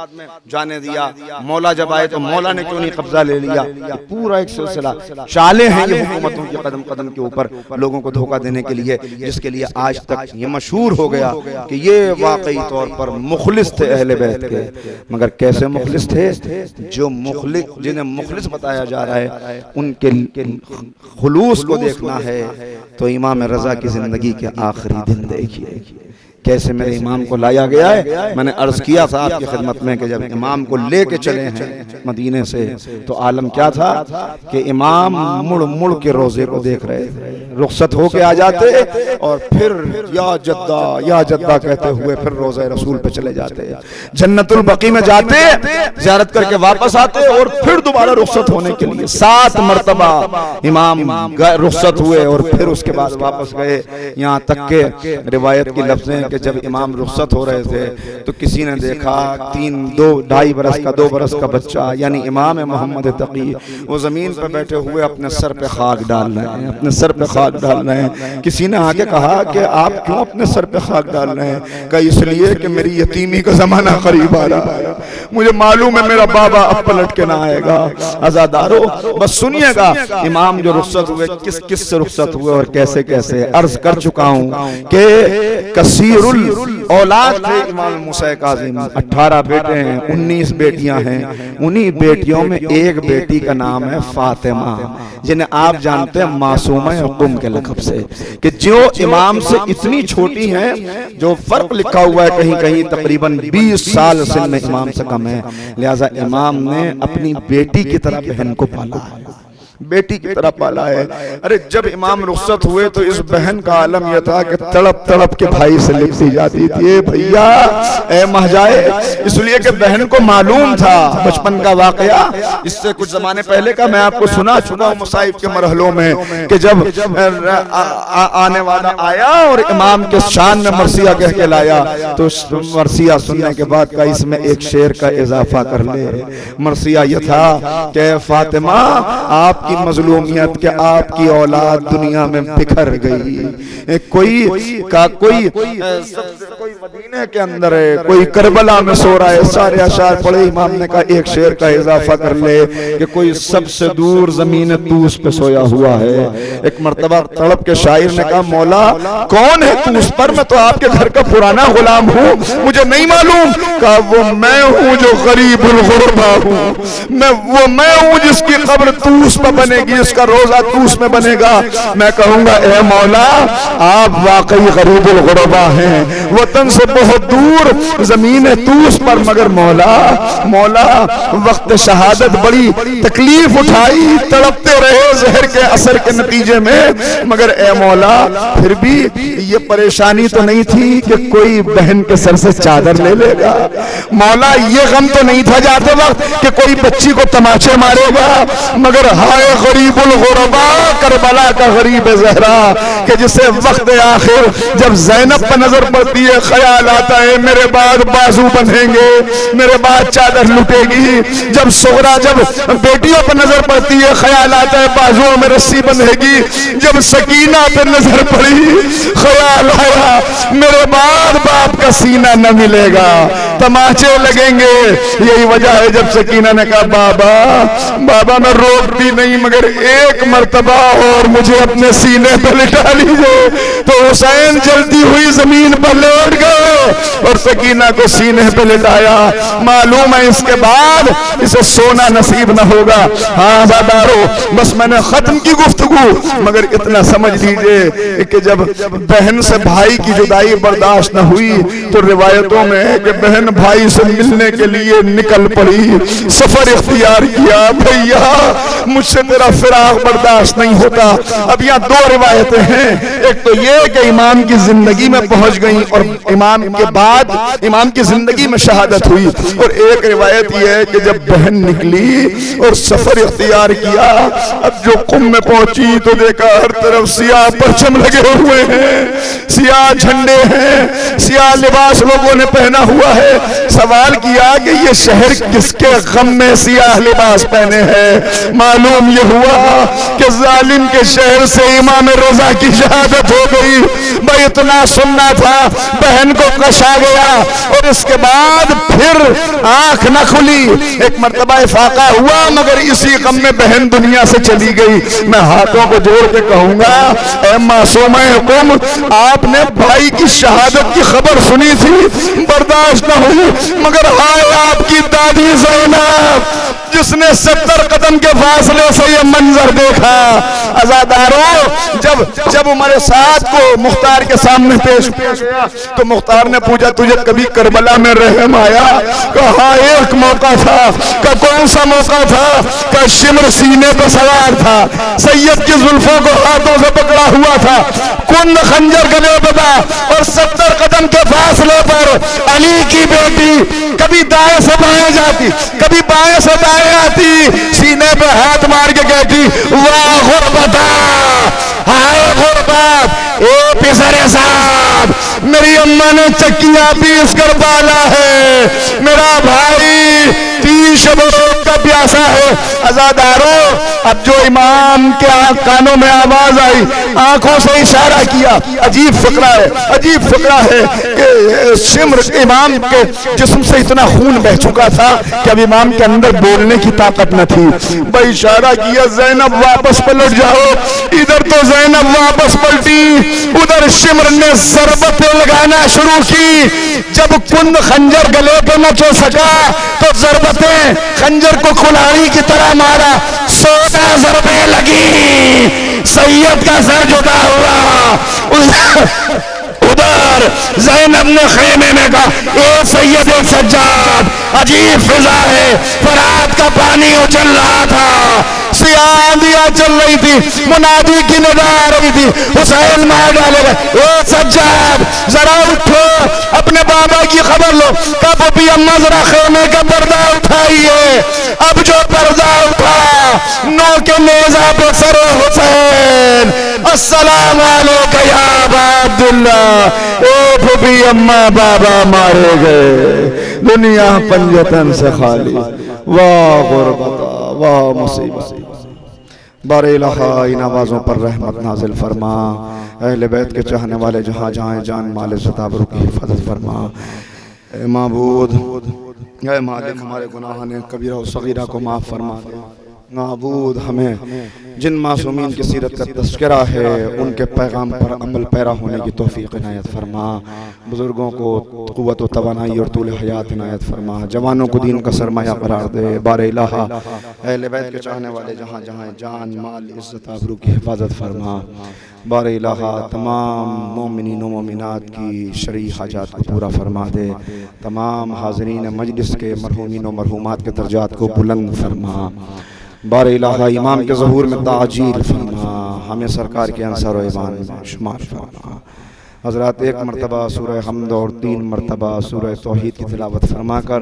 جانے دیا، مولا جب آئے تو مولا نے کیوں نہیں قبضہ لے لیا، یہ پورا ایک سلسلہ چالیں ہیں یہ حکومتوں کی قدم قدم کے اوپر لوگوں کو دھوکہ دینے کے لیے، جس کے لیے آج تک یہ مشہور ہو گیا کہ یہ واقعی طور پر مخلص تھے اہل بیت کے۔ مگر کیسے مخلص تھے؟ جو مخلص جنہیں مخلص بتایا جا رہا ہے ان کے خلوص کو دیکھنا ہے تو امام رضا کی زندگی کے آخری دن دیکھیے کیسے میرے امام کو لایا گیا ہے۔ میں نے عرض کیا تھا آپ کی خدمت میں کہ جب امام کو لے کے چلے ہیں مدینے سے تو عالم کیا تھا کہ امام مڑ مڑ کے روزے کو دیکھ رہے تھے، رخصت ہو کے آ جاتے اور پھر یا جدہ کہتے ہوئے پھر روزہ رسول پہ چلے جاتے، جنت البقیع میں جاتے، زیارت کر کے واپس آتے اور پھر دوبارہ رخصت ہونے کے لیے 7 مرتبہ امام رخصت ہوئے اور پھر اس کے بعد واپس گئے۔ یہاں تک کہ روایت کی لفظیں کہ جب امام رخصت ہو رہے تھے تو کسی نے دیکھا 2.5 برس کا 2 برس کا بچہ یعنی امام محمد تقی وہ زمین پہ بیٹھے ہوئے اپنے سر پہ خاک ڈال رہے ہیں، اپنے سر پہ خاک ڈال رہے ہیں۔ کسی نے آگے کہا کہ آپ کیوں اپنے سر پہ خاک ڈال رہے ہیں؟ کہ اس لیے کہ میری یتیمی کا زمانہ قریب آ رہا ہے، مجھے معلوم ہے میرا بابا اب پلٹ کے نہ آئے گا۔ عزادارو بس سنیے گا امام جو رخصت ہوئے کس کس سے رخصت ہوئے اور کیسے کیسے عرض کر چکا ہوں کہ کثیر اولاد تھے امام موسیٰ کاظم، 18 بیٹے ہیں، 19 بیٹیاں ہیں، انہی بیٹیوں میں ایک بیٹی کا نام ہے فاطمہ جنہیں آپ جانتے ہیں معصومہ قم کے لقب سے، کہ جو امام سے اتنی چھوٹی ہیں، جو فرق لکھا ہوا ہے کہیں کہیں تقریباً 20 سال سن میں امام سے کم ہے، لہٰذا امام نے اپنی بیٹی کی طرح بہن کو پالا ہے، بیٹی کی طرح پالا ہے۔ ارے جب امام رخصت ہوئے تو اس بہن کا عالم یہ تھا کہ تڑپ تڑپ کے بھائی سے لکھتی جاتی تھی اے بھیا اے مہجائے، اس لیے کہ بہن کو معلوم تھا بچپن کا واقعہ اس سے کچھ زمانے پہلے کا میں آپ کو سنا چکا ہوں مصائب کے مرحلوں میں کہ جب آنے والا آیا اور امام کے شان میں مرثیہ کہہ کے لایا تو مرثیہ سننے کے بعد کا اس میں ایک شعر کا اضافہ کر لے۔ مرثیہ یہ تھا کہ فاطمہ آپ کی مظلومیت کہ آپ کی اولاد دنیا میں بکھر گئی، کوئی مدینے کے اندر ہے، کوئی کربلا میں سو رہا ہے، سارے اشعار پڑھے۔ امام نے کہا ایک شعر کا اضافہ کر لے کہ کوئی سب سے دور زمین طوس پہ سویا ہوا ہے۔ ایک مرتبہ تڑپ کے شاعر نے کہا مولا کون ہے طوس پر؟ میں تو آپ کے گھر کا پرانا غلام ہوں، مجھے نہیں معلوم۔ کہا وہ میں ہوں جو غریب الغربا ہوں، میں ہوں جس کی قبر طوس پر بنے گی، اس کا روزہ توس میں بنے گا، میں کہوں گا اے مولا آپ واقعی غریب الغربا ہیں، وطن سے بہت دور زمین توس پر، مگر مولا وقت شہادت بڑی تکلیف اٹھائی، تڑپتے رہے زہر کے اثر کے نتیجے میں، مگر اے مولا پھر بھی یہ پریشانی تو نہیں تھی کہ کوئی بہن کے سر سے چادر لے لے گا، مولا یہ غم تو نہیں تھا جاتے وقت کہ کوئی بچی کو تماچے مارے گا، مگر ہائے غریب الغربا کربلا کا غریب زہرا کہ جسے وقت آخر جب زینب پر نظر پڑتی ہے خیال آتا ہے میرے بعد بازو بنیں گے، میرے بعد چادر لٹے گی، جب سغرا جب بیٹیوں پر نظر پڑتی ہے خیال آتا ہے بازوؤں میں رسی بندھے گی، جب سکینہ پہ نظر پڑی خیال آیا میرے بعد باپ کا سینہ نہ ملے گا، تماچے لگیں گے۔ یہی وجہ ہے جب سکینہ نے کہا بابا میں روکتی نہیں مگر ایک مرتبہ اور مجھے اپنے سینے پہ لٹا لیجئے، تو حسین جلتی ہوئی زمین پر لیٹ گئے اور سکینہ کو سینے پہ لٹایا، معلوم ہے اس کے بعد اسے سونا نصیب نہ ہوگا۔ ہاں زادارو بس میں نے ختم کی گفتگو، مگر اتنا سمجھ لیجئے کہ جب بہن سے بھائی کی جدائی برداشت نہ ہوئی تو روایتوں میں ہے کہ بہن بھائی سے ملنے کے لیے نکل پڑی، سفر اختیار کیا، بھیا مجھ سے تیرا فراق برداشت نہیں ہوتا۔ اب یہاں دو روایتیں ہیں، ایک تو یہ کہ امام کی زندگی میں پہنچ گئیں اور امام کے بعد امام کی زندگی میں شہادت ہوئی، اور ایک روایت یہ ہے کہ جب بہن نکلی اور سفر اختیار کیا، اب جو قم میں پہنچی تو دیکھا ہر طرف سیاہ پرچم لگے ہوئے ہیں، سیاہ جھنڈے ہیں، سیاہ لباس لوگوں نے پہنا ہوا ہے۔ سوال کیا کہ یہ شہر کس کے غم میں سیاہ لباس پہنے ہیں؟ معلوم یہ ہوا کہ ظالم کے شہر سے امام رضا کی شہادت ہو گئی۔ بھائی اتنا سننا تھا، بہن کو کشا گیا اور اس کے بعد پھر آنکھ نہ کھلی، ایک مرتبہ افاقہ ہوا مگر اسی غم میں بہن دنیا سے چلی گئی۔ میں ہاتھوں کو جوڑ کے کہوں گا اے معصومہ قم، آپ نے بھائی کی شہادت کی خبر سنی تھی، برداشت نہ ہوئی، مگر ہائے آپ کی دادی زینب جس نے 70 قدم کے فاصلے سے یہ منظر دیکھا۔ عزاداروں جب عمر سعد کو مختار کے سامنے پیش کیا تو مختار نے پوچھا تجھے کبھی کربلا میں رحم آیا؟ کہا ایک موقع تھا۔ کہ کون سا موقع تھا؟ کہ شمر سینے پہ سوار تھا، سید کی زلفوں کو ہاتھوں سے پکڑا ہوا تھا، کن خنجر گلے پہ تھا، اور 70 قدم کے فاصلے پر علی کی بیٹی کبھی دائیں سے بائیں جاتی، کبھی بائیں سے دائیں آتی، سینے پہ ہاتھ مار کے کہتی واہ غربتا، ہائے غربت، اے پسر صاحب میری اماں نے چکیاں پیس کر پالا ہے، میرا بھائی 3 شبوں کا پیاسا ہے۔ عزاداروں اب جو امام کے کانوں میں آواز آئی، آنکھوں سے اشارہ کیا، عجیب فقرہ ہے کہ شمر امام کے جسم سے اتنا خون بہ چکا تھا کہ اب امام کے اندر بولنے کی طاقت نہ تھی۔ بھائی اشارہ کیا زینب واپس پلٹ جاؤ، ادھر تو زینب واپس پلٹی، ادھر شمر نے ضربتیں لگانا شروع کی۔ جب کند خنجر گلے پہ نہ چھو سکا تو ضربتیں خنجر کو کھلاڑی کی طرح مارا، 16 ضربیں لگی، سید کا سر جدا ہوا۔ ادھر زینب نے خیمے میں کہا اے سید سجاد، عجیب فضا ہے، فرات کا پانی اچھل رہا تھا، سیاہ آندیاں چل رہی تھی، منادی کی ندا آ رہی تھی، حسین مار ڈالے گئے، اے سجاد ذرا اٹھو، اپنے بابا کی خبر لو۔ کب بھی اماں ذرا خیمے کا پردہ اٹھائیے۔ اب جو پردہ اٹھا، نو کے نیزہ پہ سر حسین، السلام علیکہ یا ابا عبداللہ، اے پھوپھی اماں بابا مارے گئے، دنیا پنجتن سے خالی، واہ غربتا واہ مصیبت۔ بار الہ ان آوازوں پر رحمت نازل فرما، اہل بیت کے چاہنے والے جہاں جائیں جان مال ستابر کی حفاظت فرما۔ اے معبود، اے مالک ہمارے گناہان کبیرہ و صغیرہ کو معاف فرما، معبود ہمیں جن معصومین کی سیرت کا تذکرہ ہے ان کے پیغام پر عمل پیرا ہونے کی توفیق عنایت فرما، بزرگوں کو قوت و توانائی اور طول حیات عنایت فرما، جوانوں کو دین کا سرمایہ قرار دے۔ بار الہ اہل بیت کے چاہنے والے جہاں جہاں جان مال عزت آبرو کی حفاظت فرما۔ بار الہ تمام مومنین و مومنات کی شرعی حاجات کو پورا فرما دے، تمام حاضرین مجلس کے مرحومین و مرحومات کے درجات کو بلند فرما۔ بار الہ امام کے ظہور میں تعجیل فرما، ہمیں سرکار کے انصار و ایمان میں شمار فرما۔ حضرات ایک مرتبہ سورہ حمد اور 3 مرتبہ سورہ توحید کی تلاوت فرما کر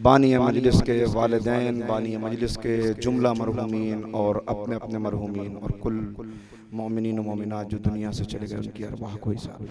بانی مجلس کے والدین، بانی مجلس کے جملہ مرحومین اور اپنے اپنے مرحومین اور کل مومنین و مومنات جو دنیا سے چلے گئے ان کی ارواح کو حساب